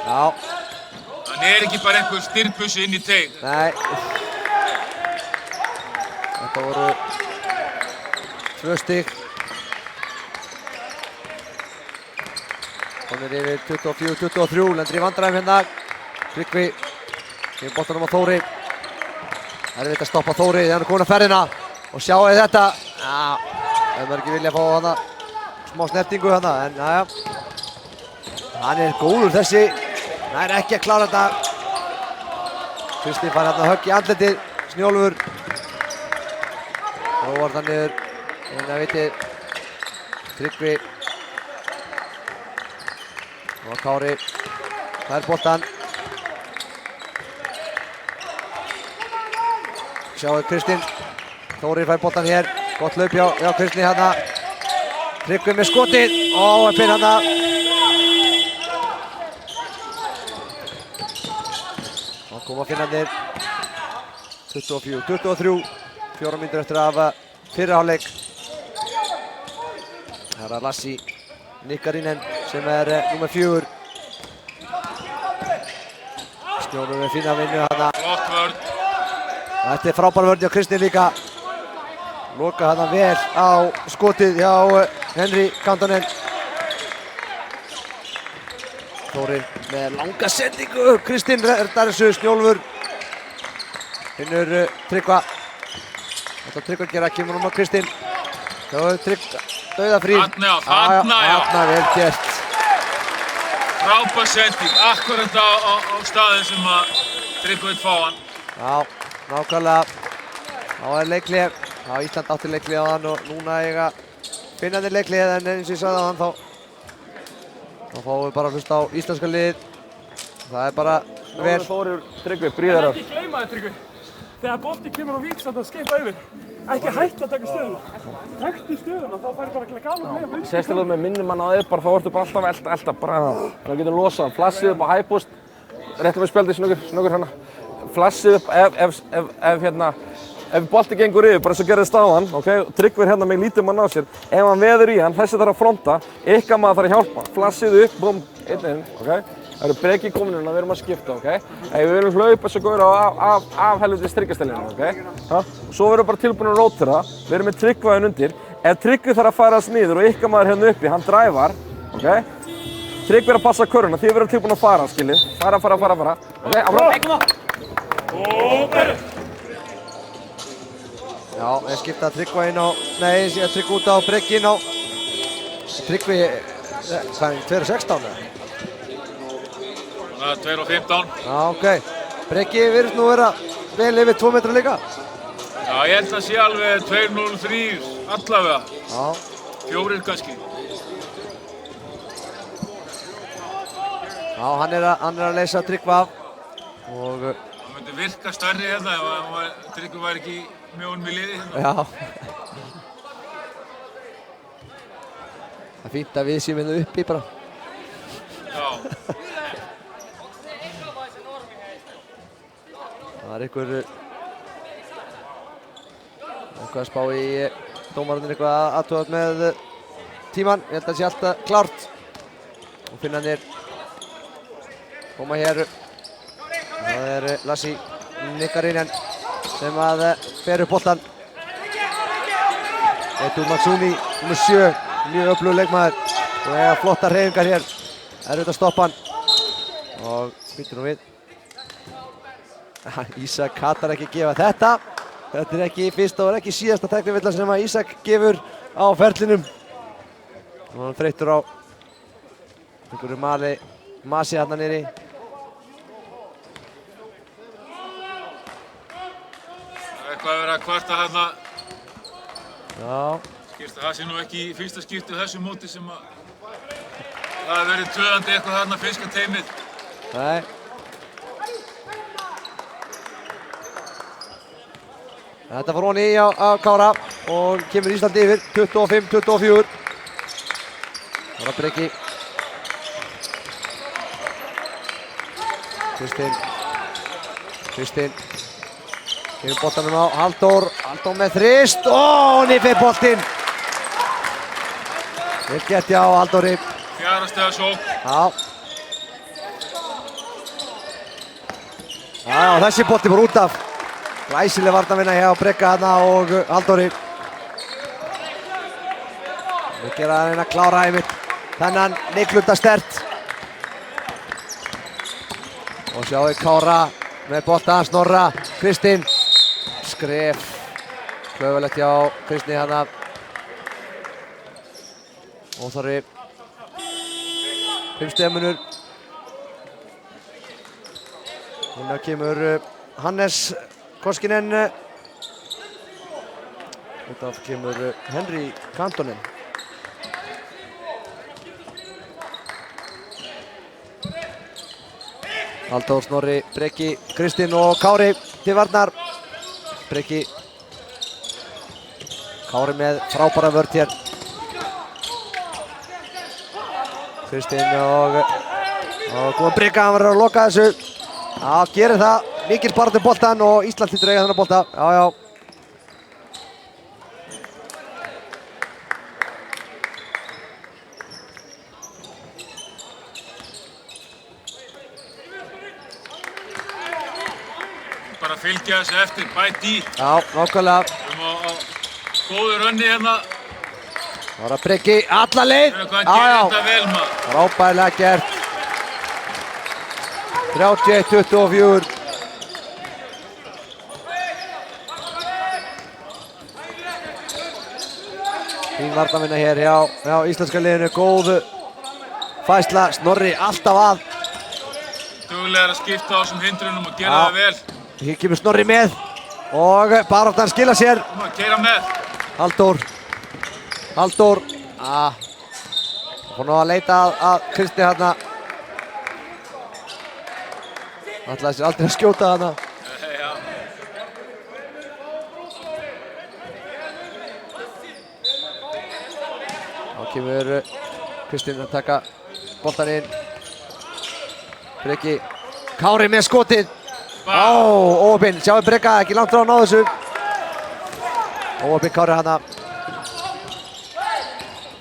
Já. Hann er ekki bara einhver styrpussi inn í teig. Nei. Þetta voru 2 stig. Komnir yfir 24-23, lendir í vandræðum hérna. Tryggvi gefur boltanum á Þóri. Erfitt að stoppa Þóri þegar hann er komin að ferðina. Og sjáu þetta. Já, ef maður ekki vilja fá hana smá snertingu hana, en næja. Hann er góður þessi. Það er ekki að klára þetta. Kristinn fær hérna högg í andletið, Snjólfur. Róar það niður, en það vitið. Tryggvi. Og Kári. Það er boltan. Sjáu Kristinn. Þórir fær boltan hér. Gott hlaup hjá Kristinn hérna. Tryggvi með skotið. Og pinn hérna. Og koma finnarnir. 24-23. 4 mínútur eftir af fyrri hálfleik. Það er Lassi Nikkarinen sem er númer 4. Snjólfur með fína vinnu hana. Flott vörn. Þetta er frábær vörn hjá Kristinn líka. Loka hana vel á skotið hjá Henry Kantonen. Þórir með langa sendingu. Kristinn redar þessu. Snjólfur finnur Tryggva. Þetta Tryggva að gera, kemur á Kristinn. Tryggva dauðafrí. Þarna vel gert. Frábær sending, akkurat á staðinn sem að Tryggvi vill fá hann. Já, nákvæmlega. Þá er leikhlé. Já, Ísland átti leikhlé á hann og núna eiga finnarnir leikhlé, en eins og ég sagði á hann þá fáum við bara að hlusta á íslenska liðið. Það er bara vel. Þórir, Tryggvi, bríðar. Ekki gleyma þér, Tryggvi. Þegar bolti kemur á vík, að skipta yfir. Ekki hætta að taka stöðuna. Taktu stöðuna, þá færi bara ekki gaman að leiða. Sérstaklega með minnum hann á þig, bara þá ertu bara alltaf að elta bara. Það getur losað. Flassið upp á hæpost. Réttum við spjaldið, snöggur hana. Flassið upp ef bolti gengur yfir, bara eins og gerðist á hann, okay? Tryggvi hérna með lítið mann á sér. Ef hann veður í hann, þessi þarf að fronta. Ykkar maður þarf að hjálpa. Flassið upp, búm, inn, okay? Það eru breki komin inn að við erum að skipta, okay? Ef við viljum hlaupa svo góður af helviti strykkastellinu, okay? Svo verðum við bara tilbúin að rótera. Við erum með Tryggva hérna undir. Ef Tryggvi þarf að færast niður og ykkar maður hérna uppi, hann dræfar, okay? Tryggvi er að passa köruna, þið verðum tilbúin að fara, skiljið. Fara. Okay, áfram. Já, ég skipta Tryggva inn á, nei, Tryggva út á Breki inn á. Tryggvi, hvað er 2.16 eða? Það er 2.15. Já, ok. Breki virðist nú vera vel yfir 2 metra líka. Já, ég held að sé alveg 2.03 allavega. Já. 4 kannski. Já, hann er að leysa Tryggva af. Og Það myndi virka stærri hérna ef Tryggvi væri ekki með honum í liði hérna. já. Það er fínt að við séum hérna uppi bara. Já. Það er einhver að spá í dómararnir eitthvað aðtugað með tíman. Ég held að það sé alltaf klárt. Og finnarnir koma hér. Það er Lassi Nikkarinen sem að fer upp boltan. Eitur Matsuni, nr. 7, mjög öflugur leikmaður. Og eiga flottar hreyfingar hér. Erfitt að stoppa hann. Og býtur nú við. Ísak katar ekki gefa þetta. Þetta er ekki fyrsta og ekki síðasta tæknivillan sem að Ísak gefur á ferlinum. Og hann þreyttur á einhverju masi þarna niðri. Eitthvað að vera að kvarta hérna. Já. Skilst að það sé nú ekki í fyrsta skipti þessu móti sem að það hefur verið töðandi eitthvað þarna finnska teymið. Nei. Þetta fór honi á Kára og kemur Íslandi yfir 25-24. Það var Breki. Kristinn. Kemur boltanum á Halldór með þrist og Niffi boltinn. Vel gert hjá Halldóri. 4 stiga sókn. Já, þessi bolti fór út af. Glæsileg varnarvinna hjá Breka þarna og Halldóri. Við gera að reyna að klára einmitt þennan Nikluta stert. Og sjáum Kára með bolta, Snorra, Kristinn. Skref. Klaufalegt hjá Kristni þarna. Óþarfi. 5 stiga munur. Hérna kemur Hannes Koskinen. Út af kemur Henry Kantonen. Halldór, Snorri, Breki, Kristinn og Kári til varnar. Breki. Kári með frábæra vörn hér. Kristinn og góðan Breka, hann verður að loka þessu. Já, gerir það. Mikil barð til boltan og Ísland hlýtur að eiga þennan bolta. Já. Bara fylgja þessu eftir, bæt í. Já, nákvæmlega. Við erum á góðu rönni hérna. Það var að Breki alla leið. Hvað gerir þetta vel maður? Frábærlega gert. 31-24. Fín varnarvinna hér hjá íslenska liðinu. Góð færsla. Snorri alltaf að. Duglegar að skipta á þessum hindrunum og gera það vel. Hér kemur Snorri með og baráttan skila sér. Keyra með. Halldór. Það fór nú að leita að Kristi hérna. Ætlaði sér aldrei að skjóta þarna. Já. Þá kemur Kristinn að taka boltan inn. Breki. Kári með skotið. Óöpinn. Sjáum Breka ekki langt frá að ná þessu. Óöpinn Kári hana.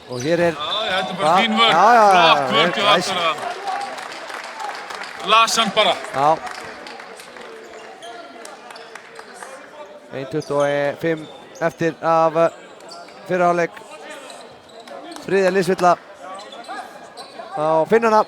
Og hér er... Þetta er bara fín vörn. Flott vörn hjá Halldór. Las hann bara. 1:25 eftir af fyrri hálfleik. Þriðja liðsvilla á Finnana.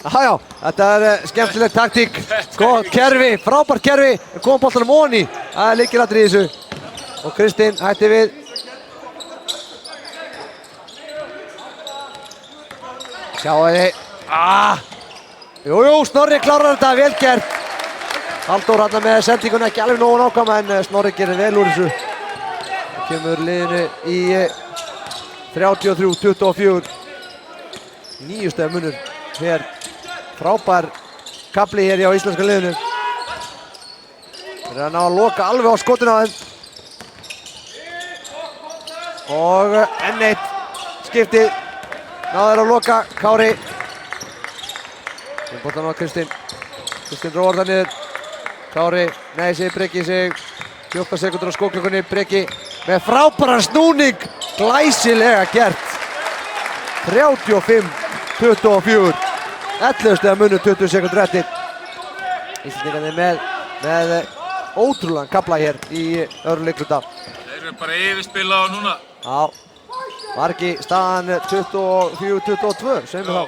Já, þetta er skemmtileg taktík. Gott kerfi, frábært kerfi. Kom boltanum ofan í. Það er lykilatriði í þessu. Og Kristinn hætti við. Sjáu þið. Jú, Snorri klárar þetta, vel gert. Halldór hérna með sendinguna ekki alveg nógu nákvæma en Snorri gerir vel úr þessu. Það kemur liðinu í 33-24. 9 stiga munur hér. Frábær kafli hér hjá íslenska liðinu. Þeir eru að ná að loka alveg á skotinu á þeim. Og enn eitt skiptið. Náður að loka Kári. Þeim boltan á Kristinn. Kristinn róar það niður. Kári, nei, segir Breki sig. 14 sekundur á skóklökunni. Breki með frábæran snúning. Glæsilega gert. 35-24. 11 stiga munur 20 sekundur eftir. Íslendingarnir með ótrúlegan kafla hér í öðrum leikluta. Þeir eru bara yfirspila á núna. Já, var ekki staðan 24-22, segjum við þá.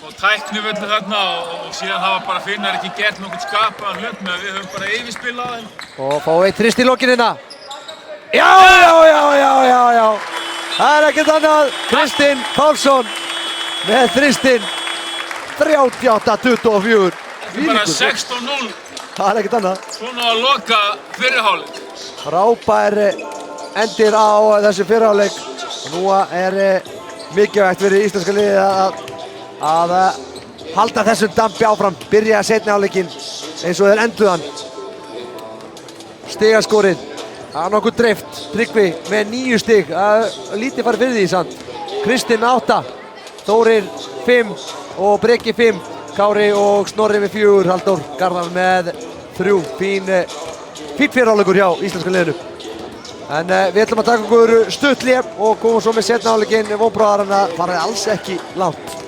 Og tæknivöldu þarna og síðan hafa bara Finnar ekki gert nokkuð skapaðan hlut með að við höfum bara yfirspila á þeim. Og fá eitt þrist í lokin hérna. Já. Það er ekkert annað. Kristinn Pálsson með þristinn. 38-24. Þetta er bara 16-0. Það er ekkert annað. Svona að loka fyrri hálfleik. Frábær endir á þessu fyrri hálfleik. Nú er mikilvægt fyrir íslenska liðið að halda þessum dampi áfram, byrja seinni hálfleikinn eins og þeir enduðu hann. Stigaskorið, það er nokkuð dreift. Tryggvi með 9 stig, lítið farið fyrir því samt. Kristinn með 8, Þórir 5 og Breki 5. Kári og Snorri með 4, Halldór Garðar með 3. Fín fyrri hálfleikur hjá íslenska liðinu. En við ætlum að taka okkur stutt hlé og komum svo með seinni hálfleikinn. Vonbrigðarana faraði alls ekki langt.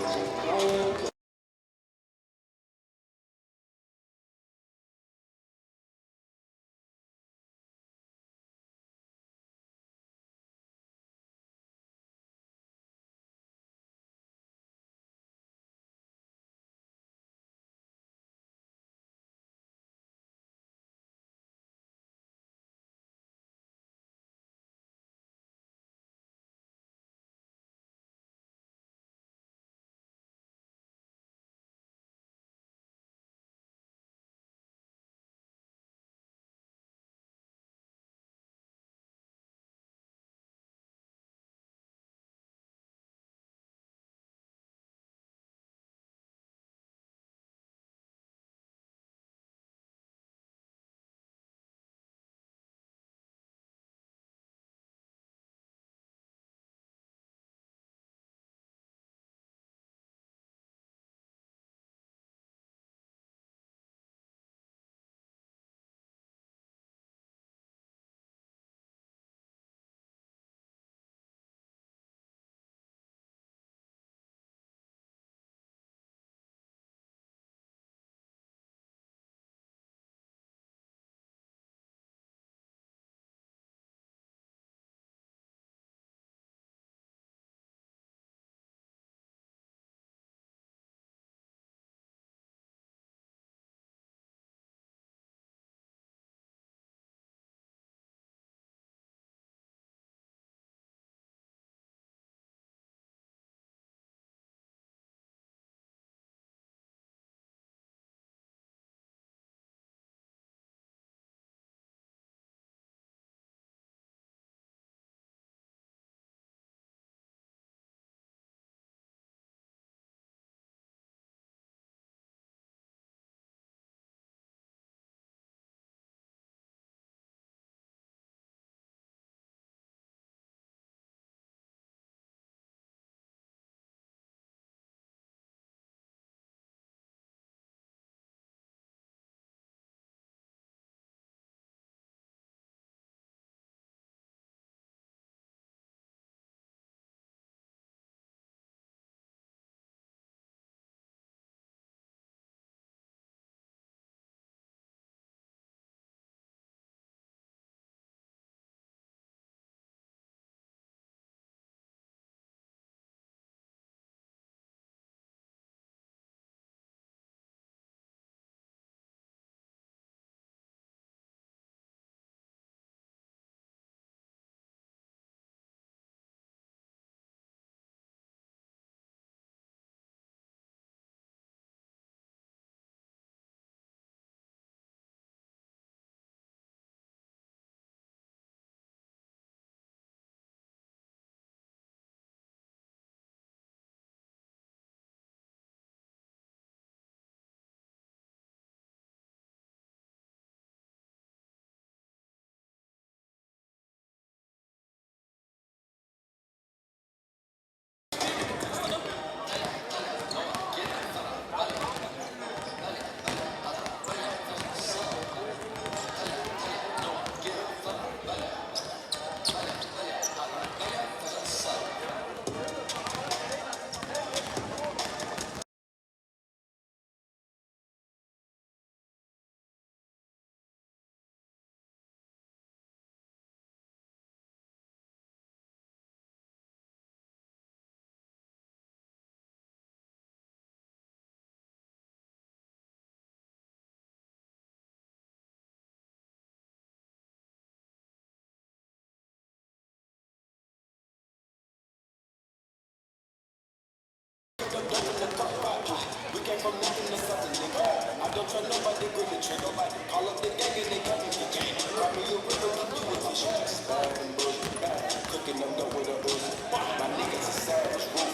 Cooking them up with a Uzi. My niggas are savage.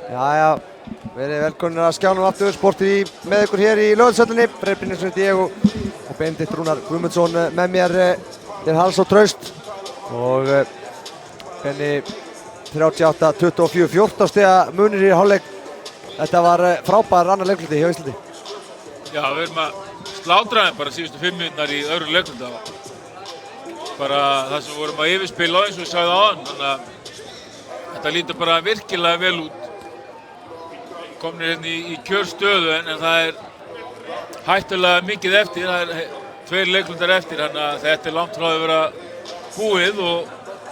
Jæja, verið velkomin að skjánum aftur, sportið með ykkur hér í Laugardalshöllinni. Freyr Brynjarsson heiti ég og Benedikt Rúnar Guðmundsson með mér til hals og traust. Og henni 38-24, 14 stiga munir í hálfleik. Þetta var frábær annar leikluti hjá Íslandi. Já, við erum að slátra þeim bara síðustu 5 mínúturnar í öðru leikluta. Bara það sem við vorum að yfirspila eins og ég sagði áðan, þannig að þetta lítur bara virkilega vel út. Komnir hérna í kjörstöðu en það er hættulega mikið eftir, það er 2 leiklundar eftir, þannig að þetta er langt frá að vera búið og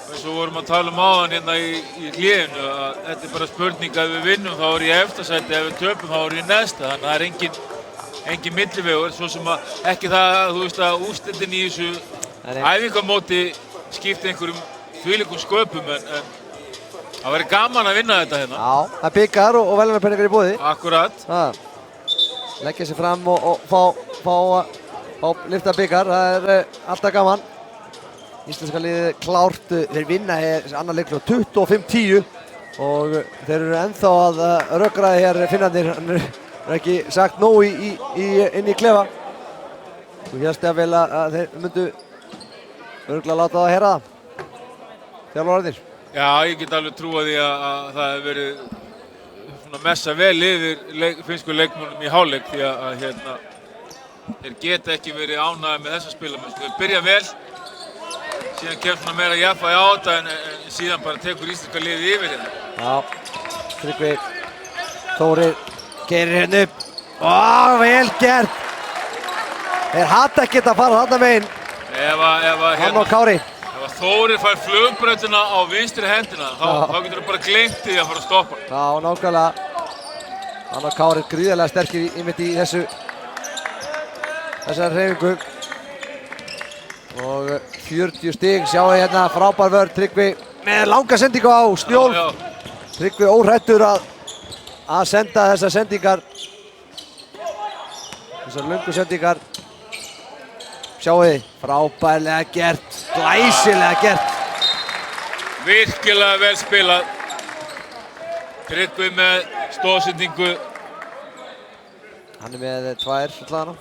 eins og vorum að tala áðan hérna í hléinu að þetta er bara spurning að við vinnum þá er ég efsta sæti, ef við töpum þá er ég neðsta, þannig að það er engin millivegur, svo sem að ekki það að þú veist að úrslitin í þessu æfingamóti skipti einhverjum þvílíkum sköpum en það væri gaman að vinna þetta hérna. Já, það er byggar og verðlaunapeningar í boði. Akkurat. Leggja sér fram og fá lyfta byggar, það er alltaf gaman. Íslenska liðið klárt, þeir vinna hér annar leikur á 25-10 og þeir eru ennþá að rökkraði hér Finnarnir, hann er ekki sagt nóg inn í klefa. Þú hérst að vel að þeir myndu örugglega láta það heyra það, þjálfararnir. Já, ég get alveg trúað því að það hefur verið svona messa vel yfir finnsku leikmönnum í hálfleik því að hérna, þeir geta ekki verið ánægðir með þessa spilamennsku. Þeir byrja vel, síðan kemur svona meira jafnvægi á þetta en síðan bara tekur íslenska liðið yfir hérna. Já, Tryggvi Þórir keyrir hérna upp. Ó, vel gert! Þeir hata ekki að fara þarna megin. Hann og Kári. Ef Þórir fær flugbrautina á vinstri hendina, þá getur þú bara gleymt því að fara að stoppa. Já, nákvæmlega. Hann og Kári gríðarlega sterkir einmitt í þessari hreyfingu. Og 40 stig, sjáu hérna frábær vörn, Tryggvi með langa sendingu á Snjól. Tryggvi óhrættur að senda þessar sendingar. Þessar löngu sendingar. Sjáu þið, frábærlega gert, glæsilega gert. Virkilega vel spilað. Tryggvi með stóðsendingu. Hann er með 2 svolítið.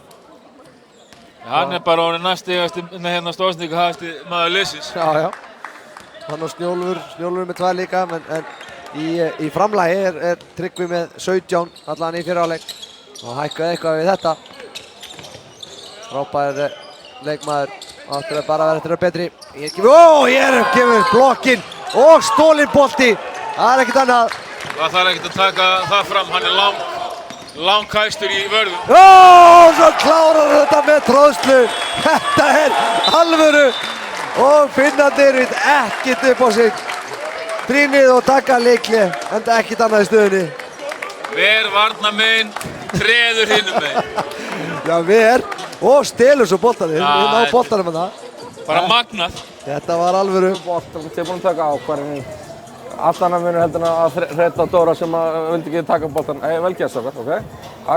Hann er bara orðinn næstigasti hérna stóðsendingu hafasti maður liðsins. Já. Hann og Snjólfur með 2 líka, en í framlagi er Tryggvi með 17 allan í fyrri hálfleik. Og hækkaði eitthvað við þetta. Frábær leikmaður, áttur að bara vera eftir að betri. Hér kemur blokkinn og stólinn bolti. Það er ekkert annað. Það þarf ekkert að taka það fram, hann er langhæstur í vörðum. Svo klárar þetta með tróðslu. Þetta er alvöru og Finnarnir veit ekkert upp á sig. Brýnið og taka leikli, enda ekkert annað í stöðunni. Ver varnarmegin, treður hinum megin. Já, ver og stelur svo boltanir. Við ná boltanum að það. Bara magnað. Þetta var alvöru. Boltan, þið er búin að taka ákvarðin í allt annað munur heldur en að hreita Dóra sem vildi ekki taka boltan. Vel gert okkar, ok?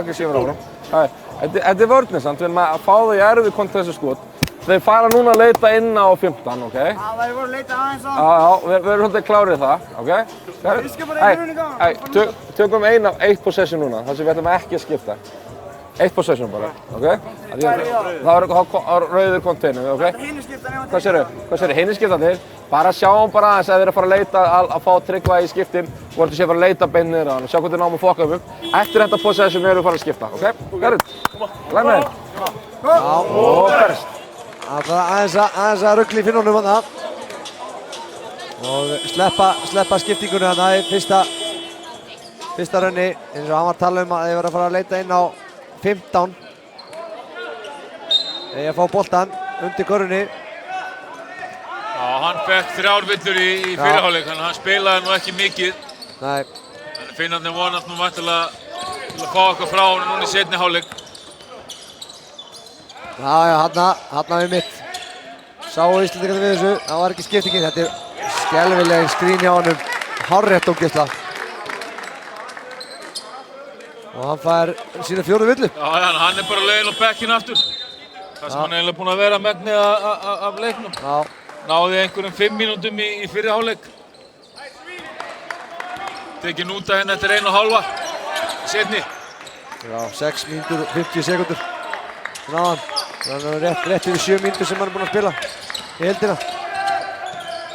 Aggressífur áfram. Þetta er vörnir samt, við erum að fá það í erfið kontra þessu skot. Þeir fara núna að leita inn á 15, ok? Já, þeir voru að leita aðeins á. Já, við erum svolítið klárið það, ok? Við skipum bara einu gang. Tökum eitt possession núna, þar sem við ætlum ekki að skipta. 1 possession bara, ok? Það var rauður konteinu, ok? Þetta er hinskiptan ef Hvað sérðu? Hinskiptanir? Bara sjáum bara aðeins að þeir eru að fara að leita að fá Tryggva í skiptin og ertu sér að fara að leita beint niður á hann og sjá hvort þeir náum að fokka upp. Eftir þetta possession erum við að fara að skipta, ok? Garðið, læg með þér. Og berst. Aðeins að rugla í Finnunum hann það. Og sleppa skiptingunni hann það í fyrsta raunni. Eins og hann var að tala að þeir verða að fara að leita inn á 15. Þeir að fá boltan undir körunni. Já, hann fekk 3 villur í fyrri hálfleik, þannig að hann spilaði nú ekki mikið. Nei. En Finnarnir vonast nú væntanlega til að fá eitthvað frá honum núna í seinni hálfleik. Já, hann við mitt. Sáu Íslendingarnir við þessu, það var ekki skiptingin. Þetta er skelfileg skrín hjá honum. Hárrétt ógeðslega. Og hann fær sína 4 villu. Já, hann er bara leiðinn á bekkinn aftur. Það sem hann er eiginlega búinn að vera megnið af leiknum. Já. Náði einhverjum 5 mínútum í fyrri hálfleik. tekin út af henni eftir 1,5 setni. Já, 6 mínútur og 50 sekúndur. Náðan. Þannig að rétt yfir 7 mínútur sem hann er búinn að spila í heildina.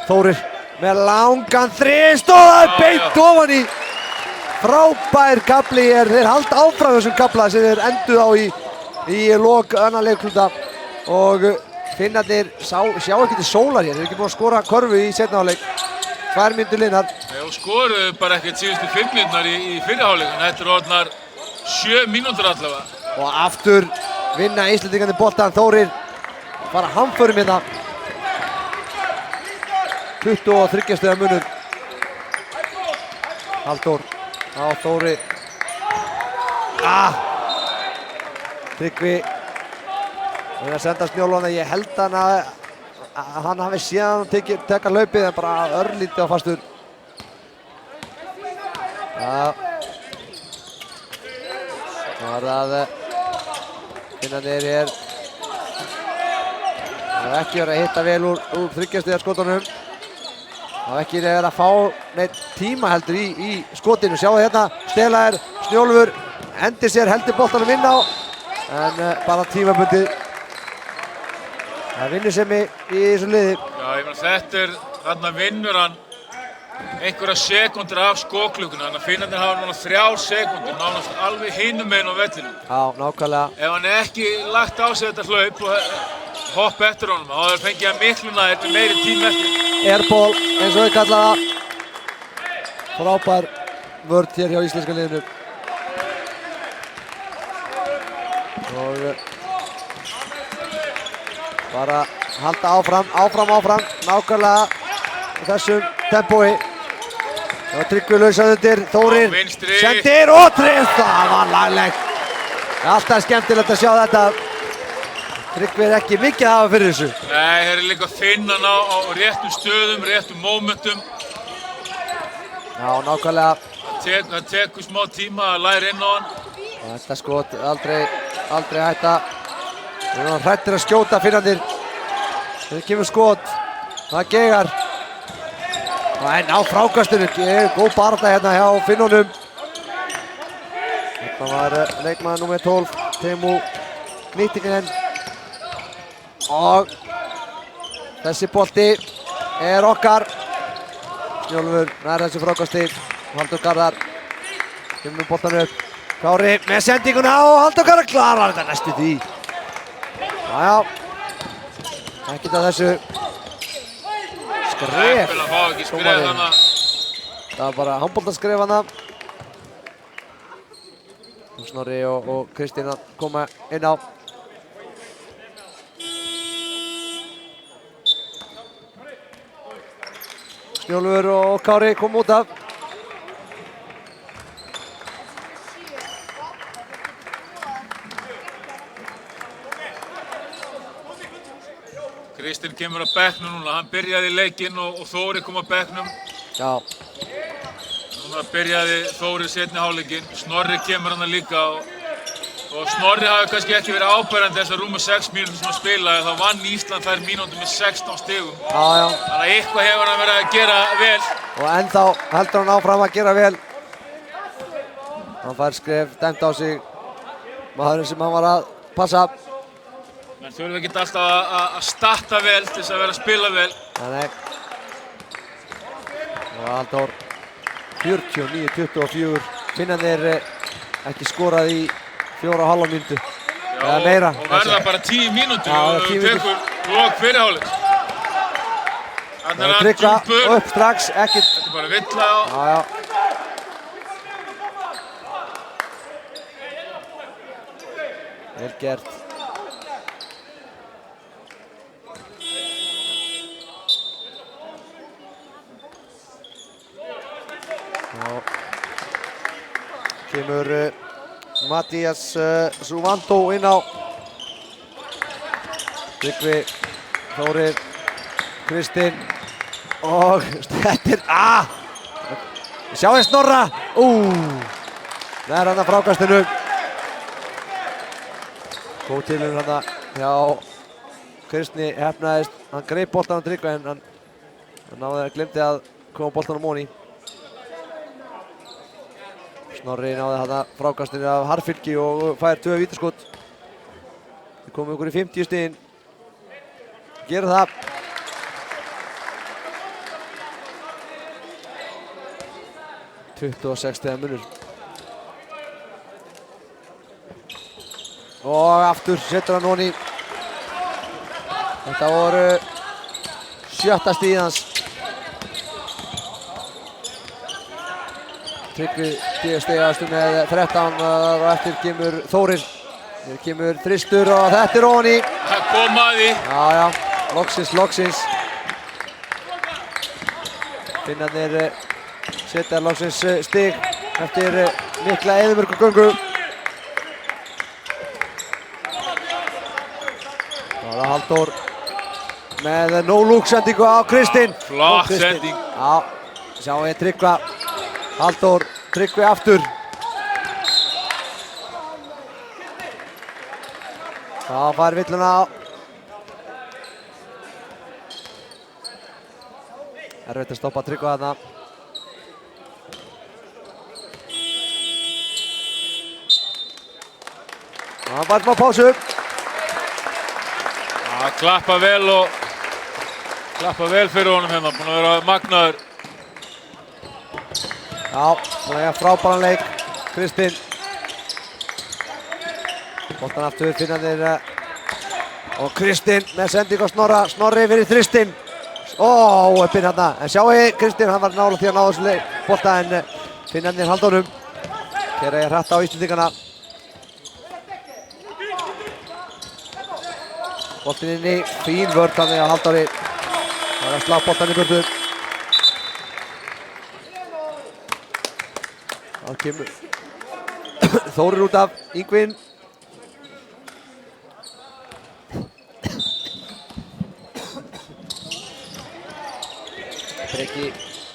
Þórir með langan þrist og það er beint ofan í. Frábær kafli þeir halda áfram þessum kafla sem þeir enduð á í lok annan leikluta og Finnarnir sjá ekki til sólar hér, þeir eru ekki búin að skora körfu í seinni hálfleik. 2 mínútur liðnar. Og skoruðu bara ekkert síðustu 5 mínúturnar í fyrri hálfleik, en þetta eru orðnar 7 mínútur allavega. Og aftur vinna Íslendingarnir boltann. Þórir bara hamförum hérna. 23 stiga munur. Halldór á Þóri. Tryggvi er að senda Snjólfana. Ég held hann að hann hafi síðan tekað hlaupið en bara örlítið á fastur. Það var að Finnarnir er ekki verið að hitta vel úr 3 stiga skotunum. Það var ekki verið að fá neitt tíma heldur í skotinu. Sjáu hérna, Stelaðir, Snjólfur hendir sér, heldur boltanum inn á en bara tímabundið. Það er vinnusemi í þessu liði. Já, ég meina þetta þarna vinnur hann einhverja sekúndur af skoklukkuna, þannig að Finnarnir hafa núna 3 sekúndur, nánast alveg hinum megin á vellinum. Já, nákvæmlega. Ef hann ekki lagt á sig þetta hlaup og hopp eftir honum, þá hefur fengið hann miklu nær með meiri tíma eftir. Airball, eins og við kalla það. Frábær vörn hér hjá íslenska liðinu. Og bara halda áfram, nákvæmlega þessum tempói. Það var Tryggvi lausan undir, Þórir sendir og treyst, það var laglegt. Alltaf skemmtilegt að sjá þetta. Tryggvi er ekki mikið að hafa fyrir þessu. Nei, þeir eru líka að finna hann á réttum stöðum, réttum momentum. Já, nákvæmlega. Það tekur smá tíma að læra inn á hann. Þetta skot aldrei hætta. Þeir eru hrættir að skjóta Finnarnir. Þeir kemur skot. Það gegar. En á frákastinu. Góð barata hérna hjá Finnunum. Þetta var leikmaður númer 12. Teemu Knýtingen. Og þessi bolti er okkar. Snjólfur nær þessu frákasti. Halldór Garðar kemur boltan upp. Kári með sendinguna og Halldór Garðar klarar þetta næstu því. Jájá, ekkert að þessu skref. Eppilega fá ekki skref þarna. Það var bara handboltaskref hana. Snorri og Kristín að koma inn á. Snjólfur og Kári kom út af. Kristinn kemur á bekknum núna, hann byrjaði leikinn og Þóri kom á bekknum. Já. Núna byrjaði Þóri seinni hálfleikinn, Snorri kemur hann líka og Snorri hafi kannski ekki verið áberandi þessar rúmu 6 mínútur sem hann spilaði, þá vann Ísland þær mínútur með 16 stigum. Já. Þannig að eitthvað hefur hann verið að gera vel. Og ennþá heldur hann áfram að gera vel. Hann fær skref, dæmt á sig maðurinn sem hann var að passa. Men þurfum ekki alltaf að starta vel til þess að vera að spila vel. Nei. Og Halldór 49-24. Finnarnir ekki skorað í 4,5 mínútu. Eða meira. Og verða bara 10 mínútur og tekur lok fyrri hálfleiks. Þarna er hann Tryggva djúpur. upp strax, ekkert. Þetta er bara villa á. Já. Vel gert. Kemur Mattias Suvanto inn á. Tryggvi, Þórir, Kristinn og þetta er Sjáðu Snorra. Það er hann að frákastinu. Góð tilraun hérna hjá Kristni hefnaðist. Hann greip boltan á Tryggva en hann glemdi að koma boltan á móni. Snorri náði þarna frákastinu af harðfylgi og fær 2 vítaskot. Við komum okkur í 50 stigin. Gerum það. ...26 stiga munur. Og aftur setur hann honi. Þetta voru 7. stigið hans. Tryggvi stigastu með 13 og eftir kemur Þórir. Hér kemur þristur og þetta er honi. Það kom að því. Já, loksins. Finnarnir setja loksins stig eftir mikla eyðimörkugöngu. Það var Halldór með no-look sendingu á Kristinn. Flott sending. Já, sjáum við Tryggva. Halldór, Tryggvi aftur. Það fær villuna á. Erfitt að stoppa Tryggva þarna. Það var smá pásu. Það klappa vel fyrir honum hérna, búinn að vera magnaður. Já, búinn að eiga frábæran leik, Kristinn. Boltan aftur Finnarnir og Kristinn með sending á Snorra. Snorri fyrir þristinn. Uppinn hérna, en sjáu Kristinn, hann var nálægt því að ná þessu bolta en Finnarnir halda honum. Hér er hratt á Íslendingana. Boltinn inn í, fín vörn þannig að Halldóri. Það er að slá boltan í burtu. Það kemur Þórir út af Yngvin. Breki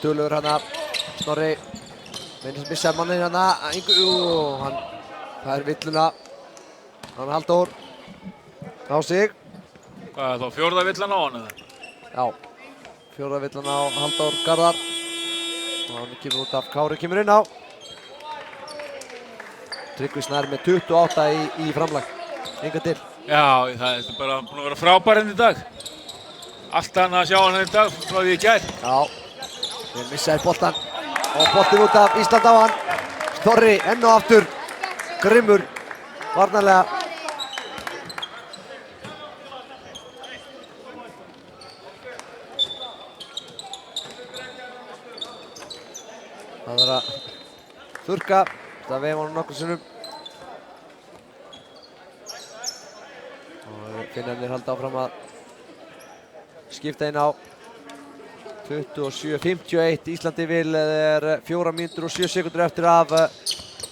duglegur hana. Snorri minnst missa manninn hana. Hann fær villuna. Hann Halldór á sig. Hvað er þá 4. villan á hann eða? Já, 4. villan á Halldór Garðar. Og hann kemur út af, Kári kemur inn á. Tryggvi Snær með 28 í framlag. Enga til. Já, það er bara búinn að vera frábær enn í dag. Allt annað að sjá hann í dag frá því í gær. Já, við missaði boltan. Og boltin út af Ísland á hann. Snorri enn og aftur. Grimmur, varnarlega. Það er að þurrka, það veif honum nokkur sinnum. Og Finnarnir halda áfram að skipta inn á. 27:51, Íslandi vil er 4 mínútur og 7 sekúndur eftir af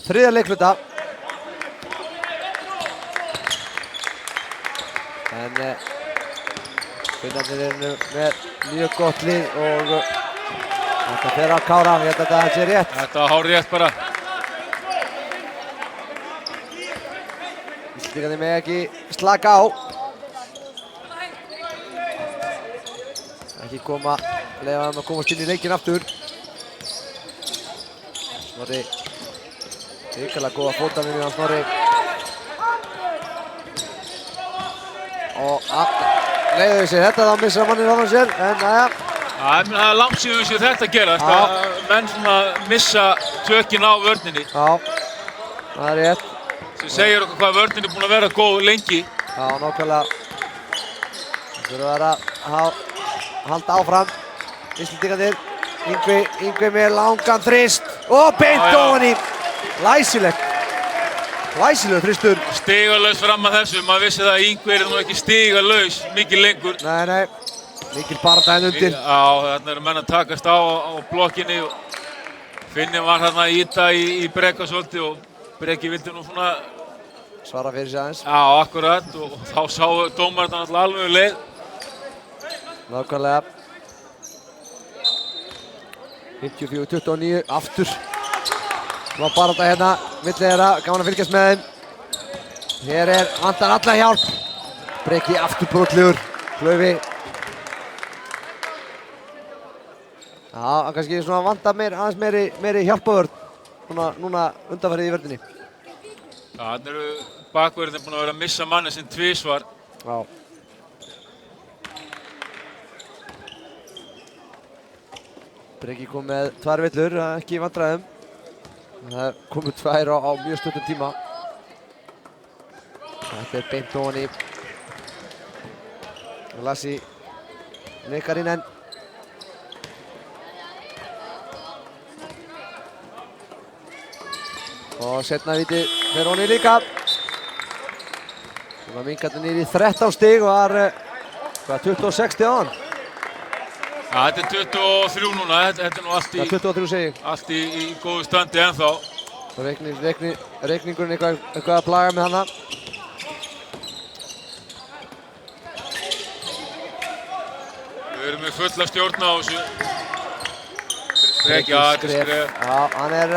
3. leikluta. En Finnarnir eru með mjög gott lið og þetta fer á Kára, ég held að þetta sé rétt. Þetta var hárrétt bara. Íslendingarnir mega ekki slaka á. Ekki leiða þeim að komast inn í leikinn aftur. Snorri, hrikalega góða fótavinnu á Snorri. Og leiðu við sér þetta, þá missar manninn ofan sér, en næja. Það er langt síðan við séum þetta gerast, að menn svona missa tökin á vörninni. Já, það er rétt. Sem segir okkur hvað vörnin er búin að vera góð lengi. Já, nákvæmlega. Það þurfa að halda áfram. Íslendingarnir, Yngvi með langan þrist og beint ofan í. Læsilegur þristur. Stigalaus fram að þessu, maður vissi það að Yngvi er nú ekki stigalaus mikið lengur. Nei, mikil barata enn undir. Já, þarna eru menn að takast á blokkinni og Finnur var þarna að ýta í Breka svolítið og Breki vildi nú svona svara fyrir sig aðeins. Já, akkurat, og þá sáu dómararnir alltaf alveg leið. Nákvæmlega. 54-29, aftur. Það var barata hérna, milli þeirra, gaman að fylgjast með þeim. Hér vantar alla hjálp. Breki aftur brotlegur, Klaufi. Já, kannski svona vantar aðeins meiri hjálpavörn. núna undanfarið í vörninni. Já, þannig eru bakverðin búin að vera að missa manni sinn tvisvar. Já. Breki kom með 2 villur, ekki í vandræðum. Það komu 2 á mjög stuttum tíma. Þetta beint ofan í Lassi Nikarinen. Og setna víti fyrir honni líka. Það var minkandi niður í 13 stig og var 26 stig á hann. Já, þetta er 23 núna, þetta er nú allt í... Það er 23 segi. Allt í góðu standi ennþá. Reikningurinn eitthvað að plaga með hana. Við erum með fulla stjórn á þessu. Breki, já, þetta er skref. Já, hann er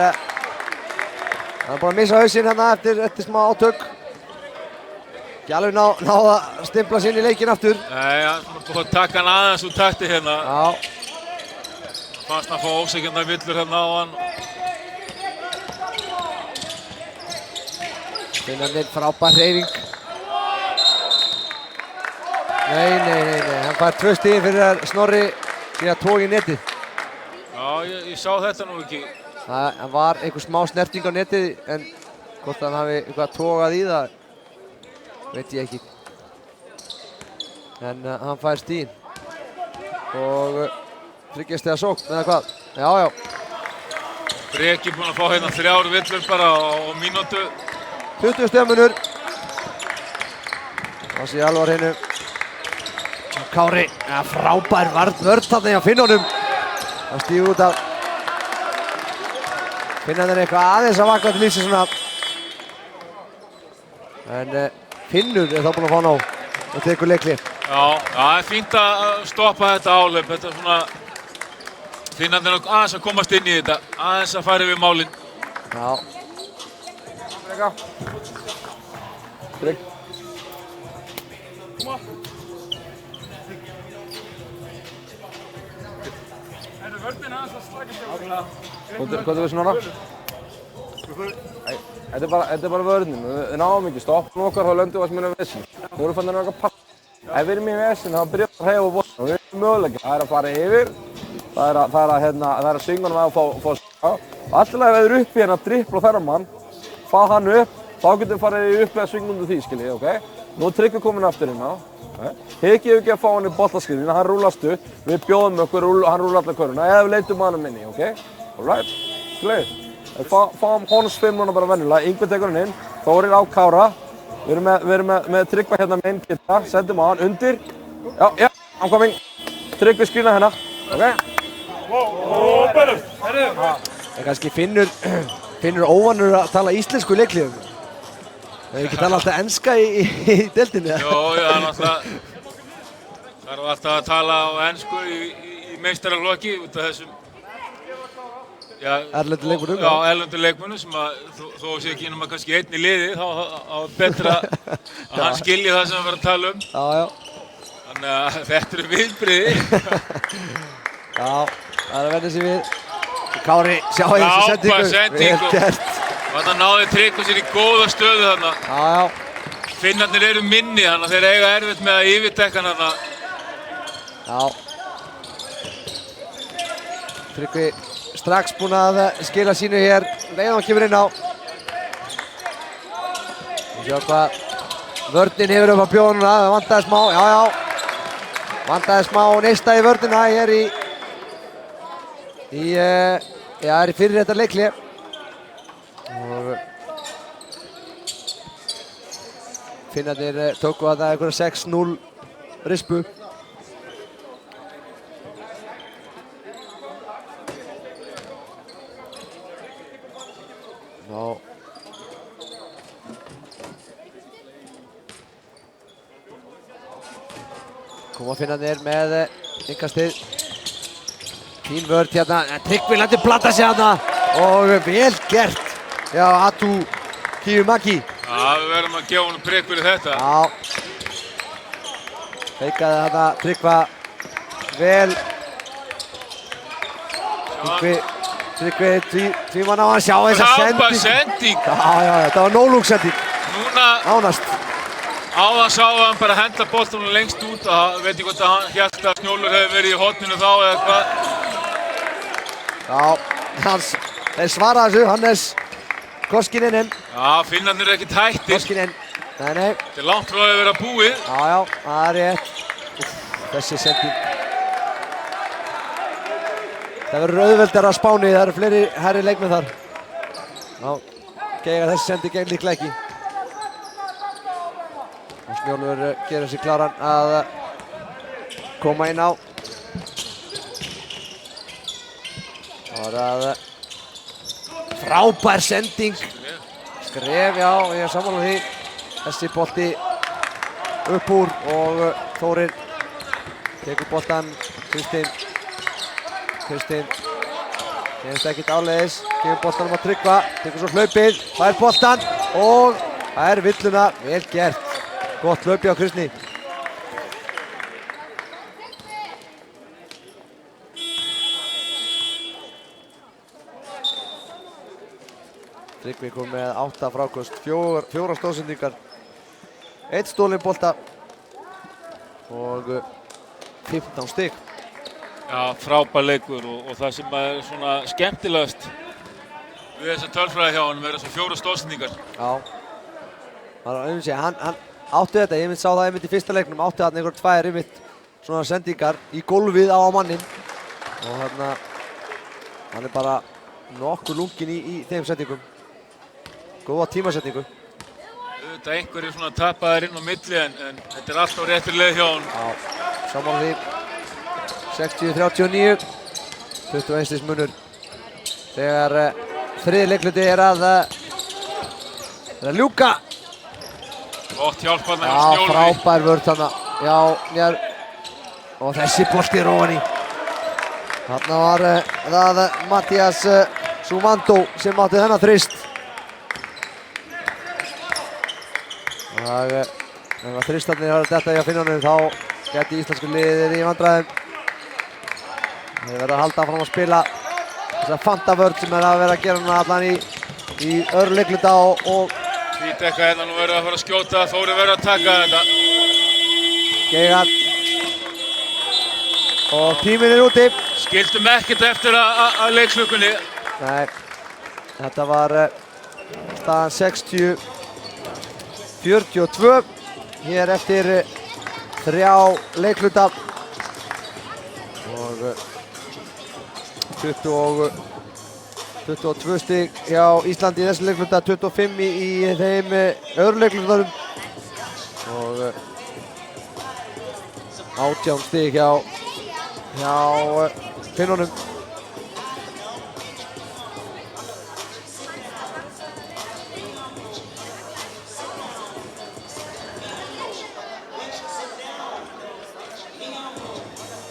búinn að missa hausinn hérna eftir smá átök. Ekki alveg náða að stimpla sig inn í leikinn aftur. Nei, hann er búinn að taka hann aðeins úr takti hérna. Já. Fannst hann að fá ósækjandar villur hérna á hann. Finnarnir frábær hreyfing. Nei, hann fær 2 stig fyrir að Snorri sé að toga í netið. Já, ég sá þetta nú ekki. Það var einhver smá snerting á netið en hvort hann hafi eitthvað togað í það veit ég ekki. En hann fær stíðin. Og 3 stiga sókn, eða hvað? Já. Breki búinn að fá hérna 3 villur bara á mínútu. 20 stiga munur. Það sé alveg á hreinu. Kári, frábær vörn þarna hjá Finnunum. Það stígur út af. Finnarnir eitthvað aðeins að vakna til lífsins svona. En Finnur er þá búinn að fá nóg og tekur leikli. Já, það er fínt að stoppa þetta áhlaup. Þetta er svona... Finnarnir aðeins að komast inn í þetta. Aðeins að fara yfir málin. Já. Breka. Brek. Vörnin aðeins að slaka sig á. Hvað er við svona? Þetta er bara vörnin. Við náum ekki stoppum okkar þá löndum við að smina vessin. Þú eru fannir að pakka. Ef við erum í vessin þá byrjum við að hreyfa boltan og við erum möguleikir. Það er að fara yfir. Það er að svinga hann að fá og alltaf ef við erum uppi hérna að dribbla þærra mann, fá hann upp, þá getum við farið upp eða svinga undir því, skiljið, ok? Nú er Tryggvi kominn aftur hérna. Hiki hefur ekki að fá hann í boltaskriðinu, hann rúlast upp, við bjóðum okkur, hann rúlar allar köruna, eða við leitum hann minni, ok? Alright, gleðið. Fáum honus 5 núna bara venjulega, Yngvi tekur hann inn, Þórir á Kára, við erum með Tryggva hérna með einn kitta, sendum á hann undir, já, coming, Tryggvi skrína hérna, ok? Það er kannski Finnur óvanur að tala íslensku í leikliðum. Það er ekki talað alltaf enska í deildinni. Jó, það er alltaf að tala á ensku í meistaraflokki út af þessum erlendu leikmönnum. Já, erlendu leikmönnum sem að þó sé ekki nema kannski einn í liði, þá er betra að hann skilji það sem hann verður að tala um. Já. Þannig að þetta eru viðbrigði. Já, það er að venja sig við. Kári, sjá þessi sendingu. Vel gert. Þannig að náði Tryggvi sér í góða stöðu þarna. Já. Finnarnir eru minni, þannig að þeir eiga erfitt með að yfirtekka hann þarna. Já. Tryggvi strax búinn að skila sínu hér. Leið hann kemur inn á. Við sjá hvað vörnin hefur upp á bjóðuna. Það vantaði smá, já. Vantaði smá neista í vörnina hér í fyrir þetta leikli. Og Finnarnir tóku að það einhverja 6-0 rispu. Koma Finnarnir með innkastið. Fín vörn hérna, Tryggvi lætur plata sig hérna og vel gert. Já, Atu Kivimaki. Já, við verðum að gefa honum prik fyrir þetta. Já. Feikaði þetta Tryggva vel. Tryggvi Tryggvi tvímann á hann, sjá þessa Frábær sending. sending. Já, þetta var no-look sending. Núna Ánast. áðan sá hann bara henda boltanum lengst út og veit ég hvort að hann hélt að Snjólfur hefði verið í horninu þá eða hvað. Já, þeir svara þessu, Hannes Koskinen inn. Já, Finnarnir eru ekkert hættir. Koskinen, nei. Þetta er langt frá að vera búið. Já, það er rétt. Þessi sending. Það verður auðveldara að Spáni, það eru fleiri herri leikmenn þar. Já, geigar þessi sending gegn líklega ekki. Og Snjólfur gerir sig kláran að koma inn á. Það var að frábær sending. Skref, já, ég er sammála því. Þessi bolti upp úr og Þórir tekur boltan. Kristinn kemst ekkert áleiðis, gefur boltanum að Tryggva, tekur svo hlaupið, fær boltan og fær villuna, vel gert. Gott hlaupi á Kristni. Tryggvi kom með 8 fráköst, 4 stóðsendingar, 1 stólinn bolta og 15 stig. Já, frábær leikur og það sem er svona skemmtilegast við þessa tölfræði hjá hann verða svo 4 stóðsendingar. Já, það var einmitt segja, hann átti þetta, ég sá það einmitt í fyrsta leiknum, átti hann einhver 2 einmitt svona sendingar í gólfið á mannin og þarna, hann er bara nokkuð lunginn í þeim sendingum. Góða tímasetningu. Þetta einhverjir svona tapaðir inn á milli en þetta er alltaf réttur leið hjá hann. Já, saman því 60-39, 21 stigs munur. Þegar þriði leikluti er að ljúka. Gott hjálpað með Já, Snjólfi. frábær vörð þarna. Já, nýjar. Og þessi bolti er ofan í. Þarna var það Mattias Sumando sem átti þennan þrist. Og ef þristarnir har þetta í að finna honum þá gæti íslensku liðið í vandræðum. Þeir verða að halda fram að spila þessa fantavörð sem er að vera að gera hana allan í öðru leikluta og Tvítekka hérna, nú verður að fara að skjóta, Þórir verður að taka þetta. Geigar. Og tíminn er úti. Skildum ekkert eftir að leikslukkunni. Nei, þetta var staðan 60-42 hér eftir 3 leikluta og 22 stig hjá Íslandi í þessu leikluta, 25 í þeim öðru leiklutunum og 18 stig hjá Finnunum.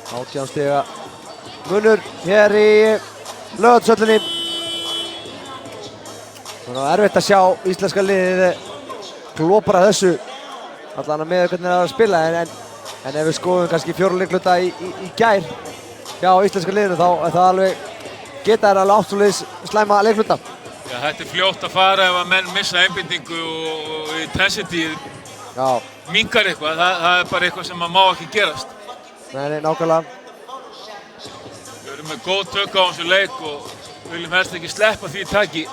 Átjánstiga munur hér í Laugardalshöllinni. Það er erfitt að sjá íslenska liðið glopra þessu allan að með hvernig það er að spila en ef við skoðum kannski 4 leikluta í gær hjá íslenska liðinu þá er það alveg geta þær alveg áttúrleis slæma leikluta. Já, þetta er fljótt að fara ef að menn missa einbindingu og intensity minnkar eitthvað. Það er bara eitthvað sem má ekki gerast. Nei, nákvæmlega. Við erum með góð tök á þessu leik og viljum helst ekki sleppa því taki.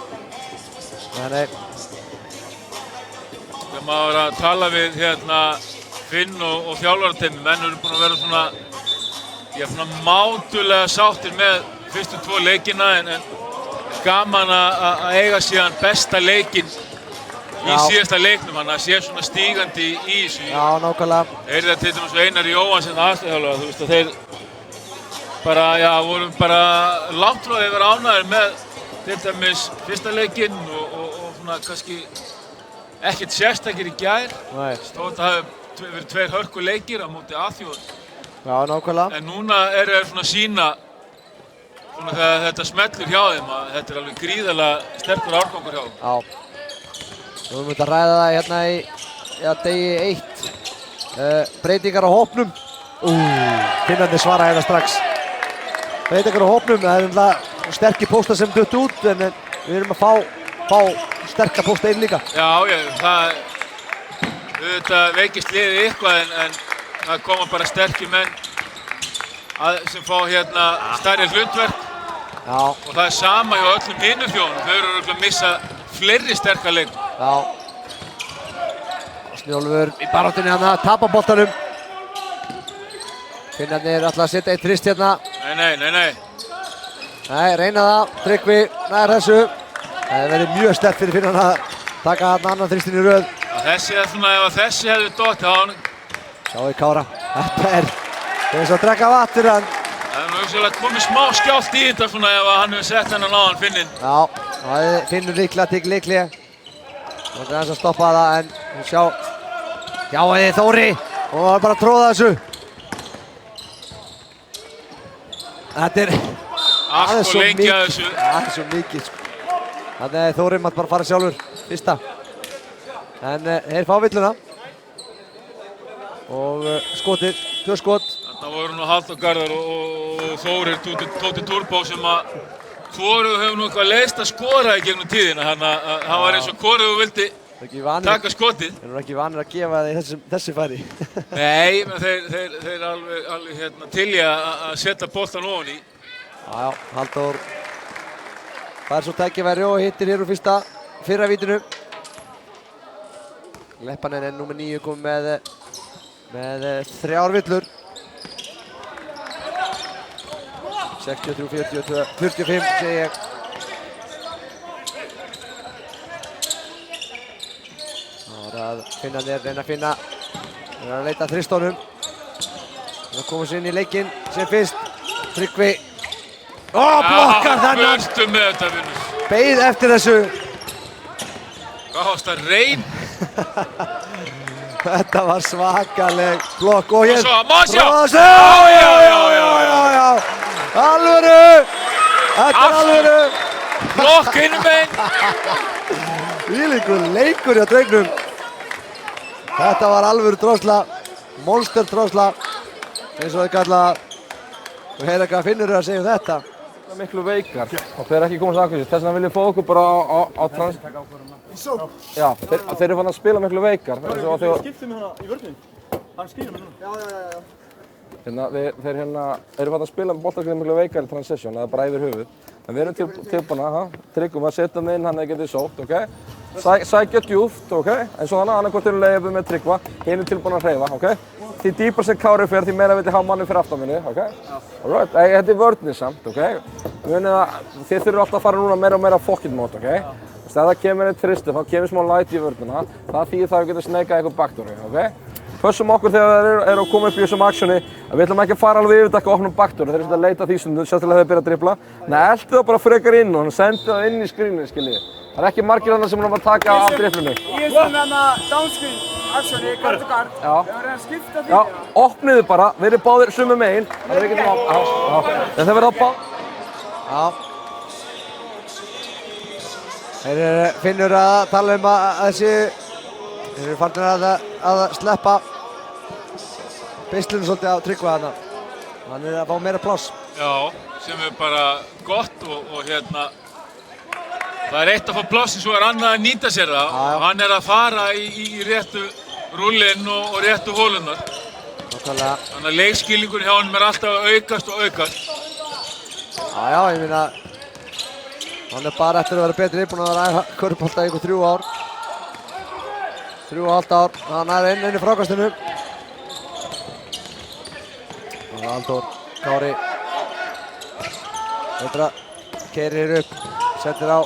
Nei. Þegar maður var að tala við hérna Finn og þjálfarateymið, menn eru búin að vera svona mátulega sáttir með fyrstu 2 leikina en gaman að eiga síðan besta leikinn í síðasta leiknum, hann að sé svona stígandi í þessu. Já, nákvæmlega. Þeir eru til dæmis Einar Jóhannsson aðstoðarþjálfari, þú veist að þeir bara, voru bara langt frá því að vera ánægðir með til dæmis fyrsta leikinn og svona kannski ekkert sérstakir í gær. Nei. Stótt að hafa verið 2 hörku leikir á móti Aþjóð. Já, nákvæmlega. En núna eru þeir svona að sýna svona þegar þetta smellur hjá þeim að þetta er alveg gríðarlega sterkur árgangur hjá þeim. Já. Nú erum við að ræða það hérna í degi 1. Breytingar á hópnum. Finnarnir svara hérna strax. Breytingar á hópnum, það er sterkir póstar sem dutt út en við erum að fá sterka pósta inn líka. Já, það auðvitað veikist liðið eitthvað en það koma bara sterkir menn sem fá hérna stærri hlutverk. Já. Og það sama hjá öllum hinum þjóðunum. Þau eru örugglega að missa fleiri sterka leikmenn. Já. Snjólfur í baráttunni hann að tapa boltanum. Finnarnir ætla að setja eitt þrist hérna. Nei. Nei, reyna það. Tryggvi nær þessu. Það hefur verið mjög sterkt fyrir Finnarna að taka hann annan þristin í röð. Þessi er svona, ef þessi hefði dottið á hann. Sjáu Kára. Þetta er eins og að drekka vatn hann. Það er nú hugsanlega komið smá skjált í þetta svona ef hann hefur sett hennan á hann, Finninn. Já, það Finnur líklega tekið líklega. Það er aðeins að stoppa það en sjá Þóri og það var bara að tróða þessu. Þetta er Allt og lengi að þessu. Það er svo mikið sko. Þannig að Þóri mátt bara fara sjálfur fyrsta. En þeir fá villuna. Og skotið, 2 skot. Þarna voru nú Halldór Garðar og Þórir Tóti Turbo sem að hvorugur hefur nú eitthvað leiðst að skora í gegnum tíðina. Þannig að það var eins og hvorugur vildi taka skotið. Þeir eru ekki vanir að gefa þeir þessi færi. Nei, menn þeir alveg hérna til í að setja boltan ofan í. Já, Halldór fær svo tækifæri og hittir hér úr fyrra vítinu. Leppanen er númer 9 komið með 3 villur. 63, 45 segi ég. Það er að Finnarnir reyna að finna. Það er að leita að þristónum. Það komast inn í leikinn sem fyrst. Tryggvi. Blokkar þennan. Burstu með þetta, Finnur. Beið eftir þessu. Hvað varst það reyn? Þetta var svakaleg blokk og hér. Og svo, má sjá. Já. Alvöru. Þetta er alvöru. Blokk innum einn. Þvílíkur leikur hjá drengnum. Þetta var alvöru drosla. Monster drosla. Eins og þau kalla það. Og heyra hvað Finnur að segja þetta. Það er miklu veikar og þeir ekki komast aðkvæmst. Þess vegna viljum fá okkur bara á trans... Já, þeir eru fann að spila miklu veikar. Skiptum við hana í vörðinni. Hann skýrir mig núna. Þeir eru fann að spila með boltarskriði miklu veikar í transition, það er bara yfir höfuð. En við erum tilbúna, tryggum að setja hann inn, hann getið sótt, ok? Sækja djúpt, ok? En svo annarkvort eru leiðið með Tryggva, hinn er tilbúin að hreyfa, ok? Því dýpar sem Kári fer, því meira vilja hafa manni fyrir aftan minni, ok? Alright, þetta er vörðni samt, ok? Þið þurfum alltaf að fara núna meira og meira fucking mót, ok? Ef það kemur eitt þristu, þá kemur smá light í vörðina, það þýðir það að við getum sneikað eitthvað backdoori, ok? Pössum okkur þegar þeir eru að koma upp í þessum actioni að við ætlum ekki að fara alveg yfir þetta og opna backdoori, þeir eru að leita því stundum, sérstaklega þegar þeir byrja að dribbla. Nei, eltu það bara frekar inn og sendi það inn í screenið, skiljið. Það er ekki margir annað sem erum að taka af dribblunni. Ég sem hérna downscreen actioni, guard to guard. Já. Við verðum að skipta því. Já, opniðu bara, verið báðir sömu megin, þannig að við getum þeir verða að Já. Þeir Finnur að tala að þeir eru farnir að sleppa beislunum svolítið á Tryggva þarna. Hann er að fá meira pláss. Já, sem er bara gott og hérna það er eitt að fá plássi, svo er annað að nýta sér það. Já. Hann er að fara í réttu rullinn og réttu hólunar. Nákvæmlega. Þannig að leikskilningur hjá honum er alltaf að aukast og aukast. Já, ég meina hann er bara eftir að vera betri, búinn að vera að æfa körfubolta í ykkur 3 ár. 3,5 ár, hann er inn í frákastinu. Og Halldór Kári Þetta keyrir upp, settir á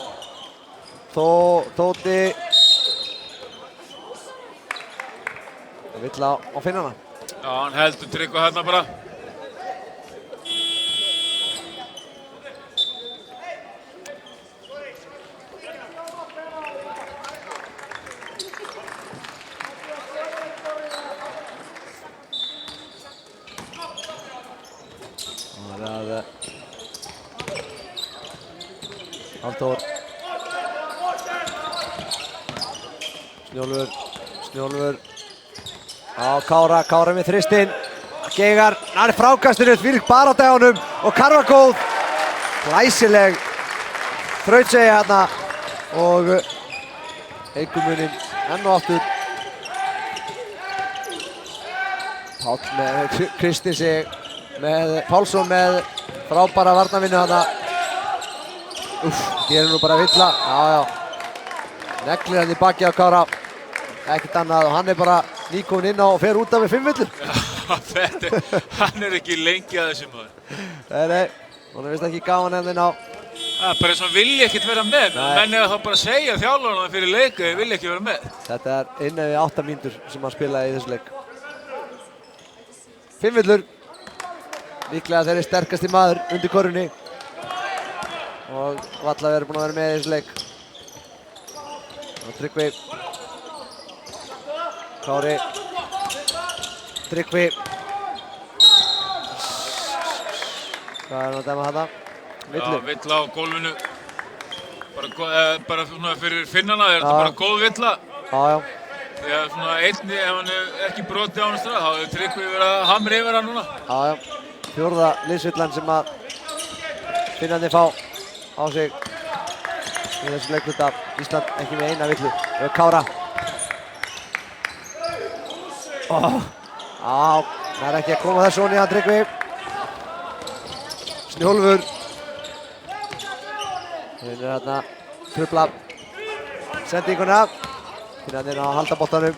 Tóti Það vill á Finnana. Já, hann heldur Tryggva hérna bara. Halldór Snjólfur á Kára með þristinn Geigar, hann er frákastinu, þvílík barátta hjá honum og Karfa góð Glæsileg þrautseigja hérna og eykur muninn enn og aftur. Páll með Kristinsi með Pálsson með frábæra varnarvinnu hérna. Hér nú bara villa. Já. Neglir hann í baki á Kára. Ekkert annað og hann bara nýkominn inn á og fer út af með 5 villur. Hann ekki lengi að þessu maður. Nei, hann vist ekki gaman enn inn á. Það bara eins og hann vilja ekkert vera með. Menn eða þá bara segja þjálfarana fyrir leika þeir vilja ekki vera með. Þetta innan við 8 mínútur sem hann spilaði í þessu leik. 5 villur. Líklega þeirri sterkasti maður undir korfunni. Og valla verið búinn að vera með í þessu leik. Og Tryggvi. Kári. Tryggvi. Hvað hann að dæma þarna? Villu. Já, villa á gólfinu. Bara svona fyrir finnana er þetta bara góð villa. Já. Því að svona einni, ef hann ekki brotið á hann strað, þá hefur Tryggvi verið að hamra yfir hann núna. Já. 4. liðsvillan sem að finnarnir fá á sig í þessu leikluta. Ísland ekki með eina villu. Kára. Það er ekki að koma þessu onni að Tryggvi. Snjólfur. Þeir eru hérna trufla sendinguna. Finnarnir að halda boltanum.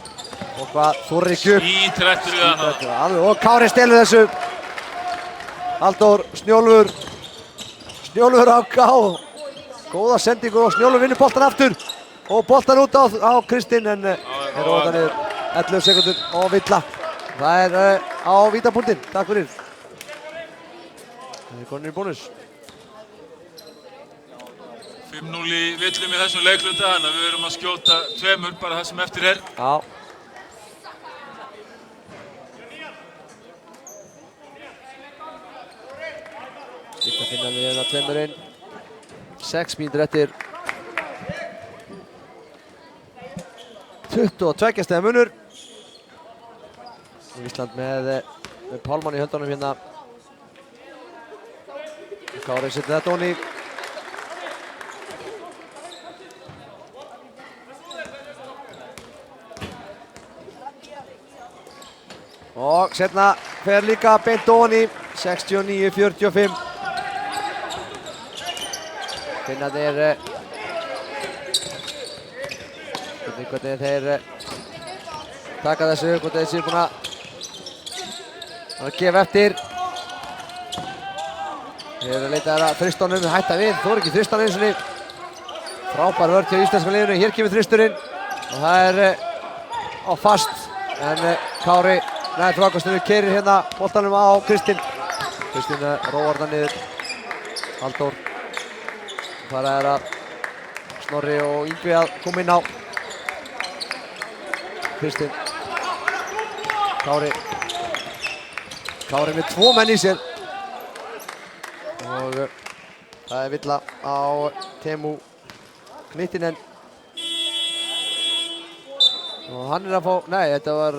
Og hvað þorir ekki upp. Skítrættur við hann. Og Kári stelur þessu. Halldór, Snjólfur. Snjólfur á Ká. Góða sendingu og Snjólfur vinnur boltan aftur. Og boltan út á Kristinn en er róta niður. 11 sekundur og villa. Það er á vítapunktinn. Takk fyrir. Það er konur í bónus. 5-0 í villum í þessum leikluta, þannig að við erum að skjóta 2 bara það sem eftir er. Já. Skipta finna við hérna 2 inn. 6 mínútur eftir. 22 stiga munur. Ísland með Pálmann í höndunum hérna. Kári setur þetta onni. Og setna fer líka beint onni. 69-45. Finnarnir hvernig þeir taka þessu, hvort þeir séu búin að gefa eftir. Þeir eru að leita að þristunum, hætta við, þó ekki þristan eins og niður. Frábær vörn hjá íslenska liðinu, hér kemur þristurinn og það er á fast. En Kári nær frákastunum keyrir hérna boltanum á Kristinn. Kristinn róar það niður. Halldór. Það er að Snorri og Yngvi að koma inn á. Kristinn. Kári. Kári með 2 menn í sér. Og það er villa á Teemu Knittinen. Og hann er að fá, nei þetta var,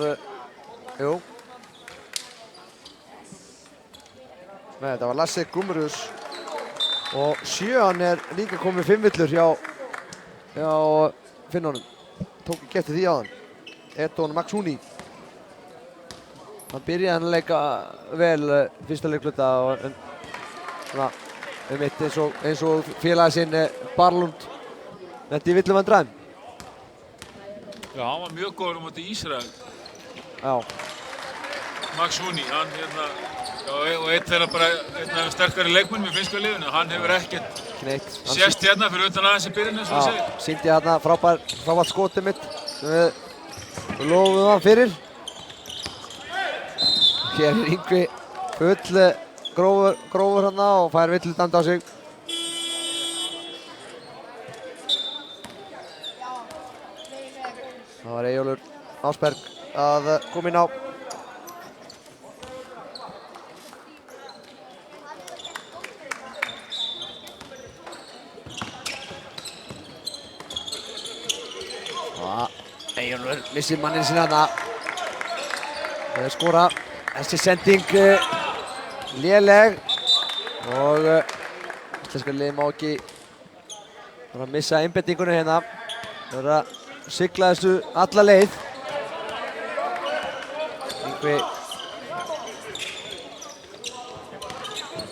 jú. Nei þetta var Lasse Gummerus. Og 7 er líka komið 5 villur hjá Finnunum. Tók ekki eftir því áðan. Edon Maxuni. Hann byrjaði hann að leika vel fyrsta leikluta og svona eins og félagi sinn Barlund lenti í villum vandræðum. Já, hann var mjög góður á móti Ísrael. Já. Maxuni, hann hérna, og einn þeirra bara einn af sterkari leikmönnum í finnska liðinu. Hann hefur ekkert sést hérna fyrir utan aðeins í byrjun eins og þú segir. Sýndi hérna frábært skotið mitt sem við lofum hann fyrir. Hér er Yngvi full grófur hérna og fær villu dæmd á sig. Það var Eyjólfur Ásberg að koma inn á. Eyjólfur missir manninn sinna þarna. Það er skora. Þessi sending léleg og Íslenska liðið má ekki bara missa einbeitinguna hérna. Það verður að sigla þessu alla leið. Yngvi.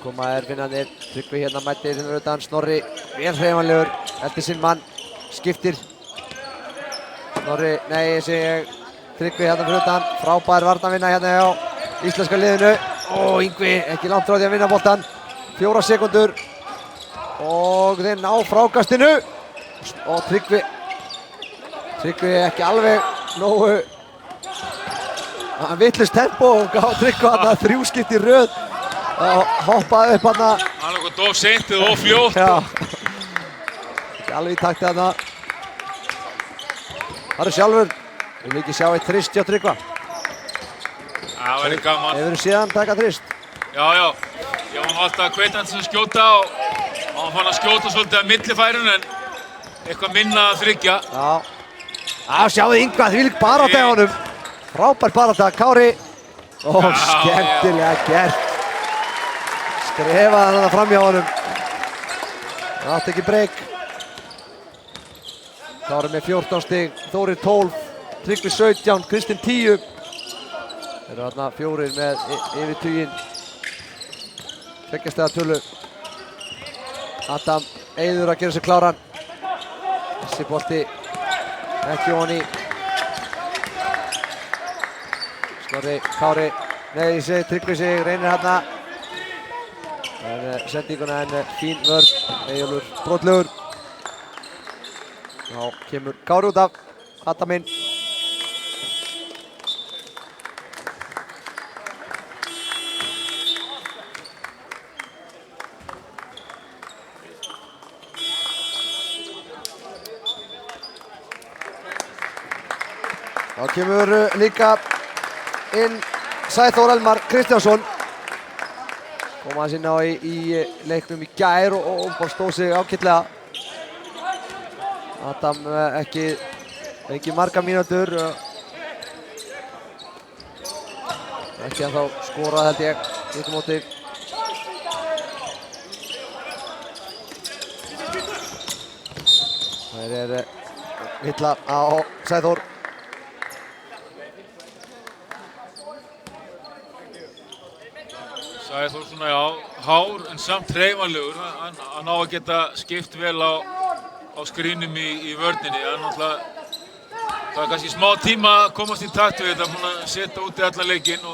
Koma finnarnir. Tryggvi hérna mættir hérna utan. Snorri vel hreyfanlegur. Eldir sinn mann. Skiptir. Snorri, nei ég segi Tryggvi hérna fyrir utan. Frábær varnarvinna hérna hjá íslenska liðinu. Yngvi ekki langt frá því að vinna boltan. 4 sekúndur. Og þeir ná frákastinu. Og Tryggvi ekki alveg nógu vitlaust tempó og gaf Tryggvi þarna 3 skipti í röð og hoppaði upp þarna. Hann er of seint eða of fljótt. Já. Ekki alveg í takti þarna. Harri sjálfur. Við viljum ekki sjá eitt þrist hjá Tryggva. Það verður gaman. Hefur síðan taka þrist. Já. Ég var alltaf að hvetja hann til að skjóta og hann fann að skjóta svolítið að millifærun en eitthvað minna að þryggja. Já. Sjáðu Yngva, þvílík barátta hjá honum. Frábær barátta, Kári. Skemmtilega gert. Skrefaði hann þarna fram hjá honum. Það átti ekki breyk. Kári með 14 stig, Þórir 12, Tryggvi 17, Kristinn 10. Þeir eru þarna 4 með yfir tuginn. 2 stiga tölu. Adam Eiður að gera sig kláran. Þessi bolti ekki ofan í. Snorri, Kári, nei ég segi Tryggvi sig, reynir hérna. Sendinguna en fín vörn, Eyjólfur brotlegur. Já, kemur Kári út af, Adaminn. Þá kemur líka inn Sæþór Elmar Kristjánsson. Kom aðeins inn á í leiknum í gær og bara stóð sig ágætlega. Adam ekki marga mínútur. Ekki ennþá skorað held ég í móti. Það illa á Sæþór. Sæþór svona hár en samt hreyfanlegur. Hann á að geta skipt vel á skrínum í vörninni. Það er kannski smá tíma að komast í takt við þetta, búinn að setja út í allan leikinn.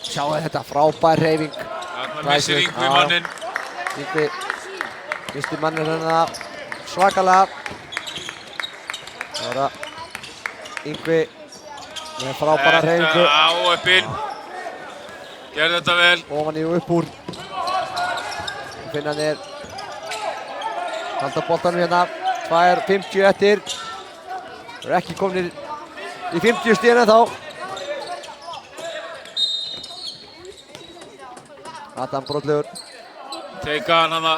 Sjáu þetta frábær hreyfing. Þarna missir Yngvi manninn. Yngvi missti manninn hérna svakalega. Það var Yngvi með frábæra hreyfingu. Áöppinn. Gerði þetta vel. Ofan í og upp úr. Finnarnir halda boltanum hérna. 2:50 eftir. Það eru ekki komnir í 50 stigin ennþá. Adam brotlegur. Teika hann hana.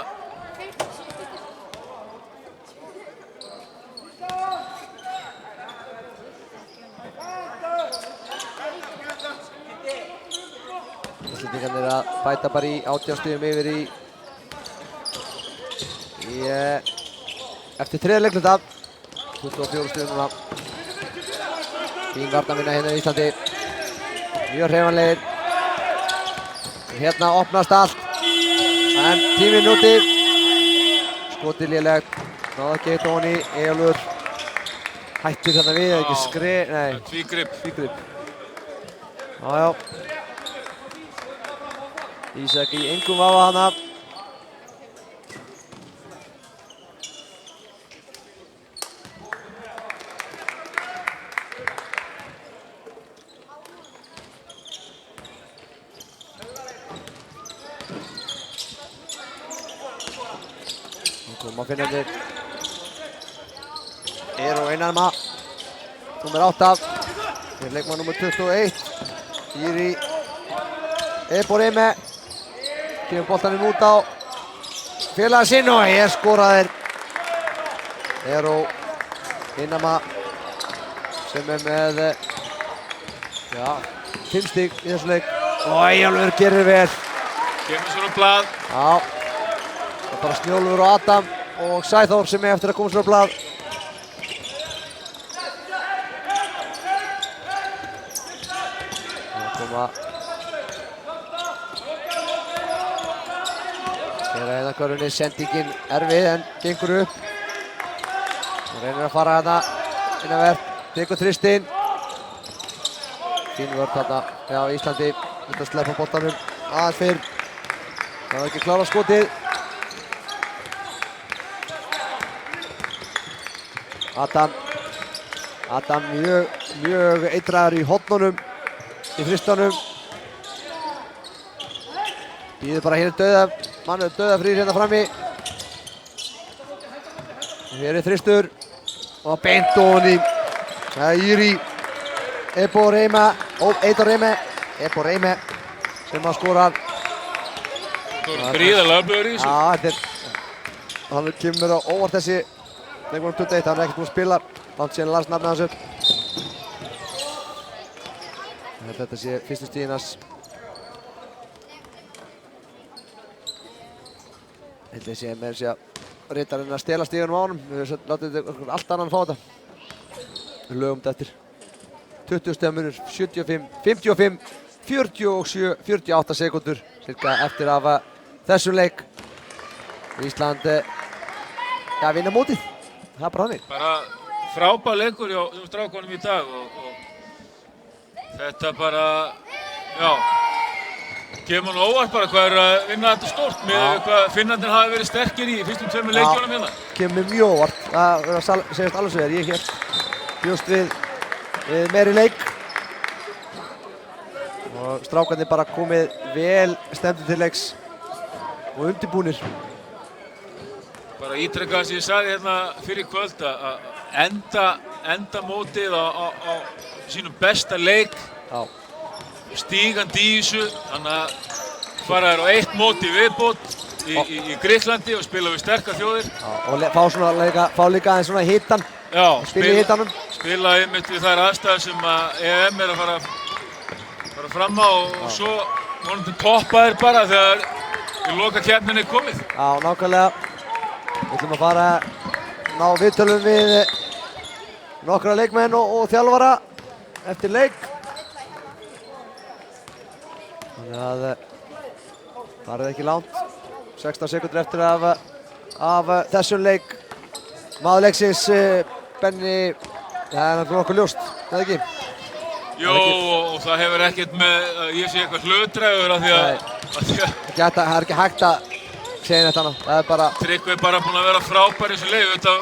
Íslendingarnir að bæta bara í 18 stigum yfir eftir 3. leikluta. 24 stigum núna. Fín varnarvinna hérna í Íslandi. Mjög hreyfanlegir. Hérna opnast allt. En tíminn úti. Skotið lélegt. Náðu ekki eitt ofan í. Eyjólfur hættir þarna við, ekki nei. Tvígrip. Já. Ísak í engum vafa hana. Koma finnarnir. Einarma. Númer 8. Leikmann númer 21. Íri Eborime. Kemur boltaninn út á félaga sinn og skoraðir. Einarma sem með 5 stig í þessu leik. Og Eyjólfur gerir vel. Kemur svona blað. Já. Bara Snjólfur og Adam og Sæþór sem er eftir að koma sér á blað. Það koma Hér er körfunni, sendingin erfið en gengur upp. Það reynir að fara þarna innanvert, tekur þristinn. Fín vörn þarna hjá Íslandi. Þetta sleppa boltanum aðeins fyrr. Það var ekki klára skotið. Adam mjög eitraður í hornunum, í þristunum. Býður bara hér dauðafrýr hérna frammi. Hér er þristur og beint ofan í. Það er Jiri Eboreme sem að skora. Gríðarlega öflugur í þessu. Já, hann kemur á óvart þessi leikmaður 21, hann er ekkert búinn að spila. Langt síðan las nafnið hans upp. Þetta sé fyrstu stiginn hans. Þetta sé með þess að ritarinn að stela stigunum á honum. Við látið þetta allt annan fá þetta. Við lögum þetta eftir. 20 stiga munur, 75, 55, 47, 48 sekúndur cirka eftir af þessum leik. Ísland vinna mótið. Það er bara þannig. Bara frábær leikur hjá strákunum í dag og þetta bara, kemur nú óvart bara hvað að vinna þetta stórt með hvað Finnarnir hafi verið sterkir í fyrstum tveimur leikjunum hérna. Kemur mjög óvart, það verður að segjast alveg svo ég hér bjóst við meiri leik og strákarnir bara komið vel stemdir til leiks og undirbúnir. Bara ítrekka sem ég sagði hérna fyrir kvöld að enda mótið á sínum besta leik, stígandi í þessu, þannig að fara þér á eitt mót í viðbót í Grikklandi og spila við sterkar þjóðir. Og fá líka aðeins svona hitan, spila í hitanum. Spila einmitt við þær aðstæður sem að EM er að fara fram á og svo vonandi toppa þér bara þegar í loka keppninni er komið. Já, nákvæmlega. Við ætlum að fara ná viðtölum við nokkra leikmenn og þjálfara eftir leik. Þannig að það er ekki langt. 16 sekúndur eftir af þessum leik. Maður leiksins, Benni, það er náttúrulega okkur ljóst, eða ekki? Jó, og það hefur ekkert með að ég sé eitthvað hlutdrægur af því að það er ekki hægt að segja neitt annað. Það er bara Tryggvi er bara búinn að vera frábær í þessu leik. Þetta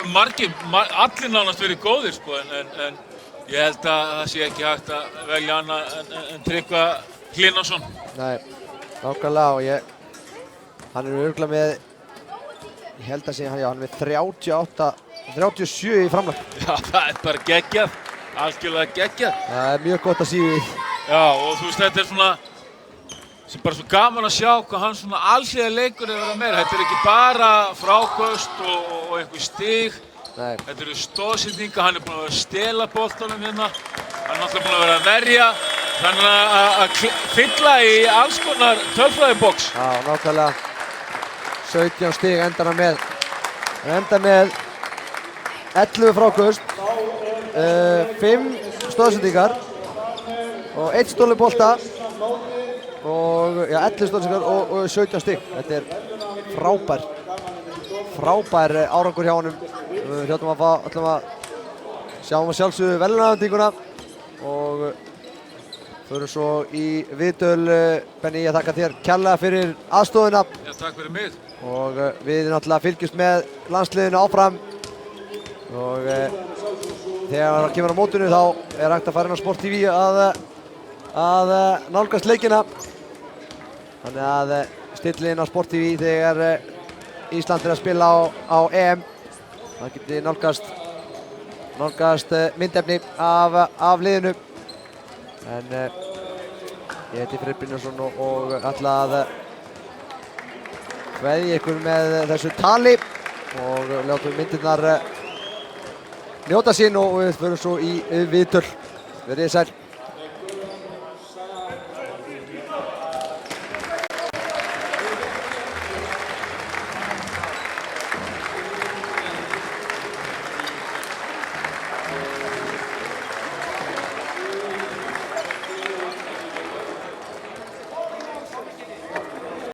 allir nánast verið góðir sko, en ég held að það sé ekki hægt að velja annað en Tryggva Hlynnarsson. Nei, nákvæmlega og hann er örugglega með, ég held að segja hann er með 37 í framlag. Já, það er bara geggjað, algjörlega geggjað. Það er mjög gott að síðu í. Já, og þú veist, þetta er svona sem bara svo gaman að sjá hvað hann svona alhliða leikur er að vera meira. Þetta er ekki bara fráköst og einhver stig. Nei. Þetta eru stoðsendingar, hann er búinn að vera að stela boltanum hérna. Hann er náttúrulega búinn að vera að verja. Þannig að fylla í alls konar tölfræðibox. Já, nákvæmlega. 17 stig endar hann með. Hann endar með 11 fráköst, 5 stoðsendingar og 1 stolið bolta. Og 11 stóðsendingar og 17 stig. Þetta er frábær árangur hjá honum. Við ætlum að sjáum að sjálfsögðu verðlaunaafhendinguna og förum svo í viðtöl. Benni, ég þakka þér kærlega fyrir aðstoðina. Já, takk fyrir mig. Og við náttúrulega fylgjumst með landsliðinu áfram. Og þegar það kemur á mótinu þá er hægt að fara inn á Sport TV að nálgast leikina. Þannig að stilla inn á Sport TV þegar Ísland er að spila á EM. Það geti nálgast myndefni af liðinu. En ég heiti Freyr Brynjarsson og ætla að kveðja ykkur með þessu tali og látum myndirnar njóta sín og við förum svo í viðtöl. Verið þið sæl.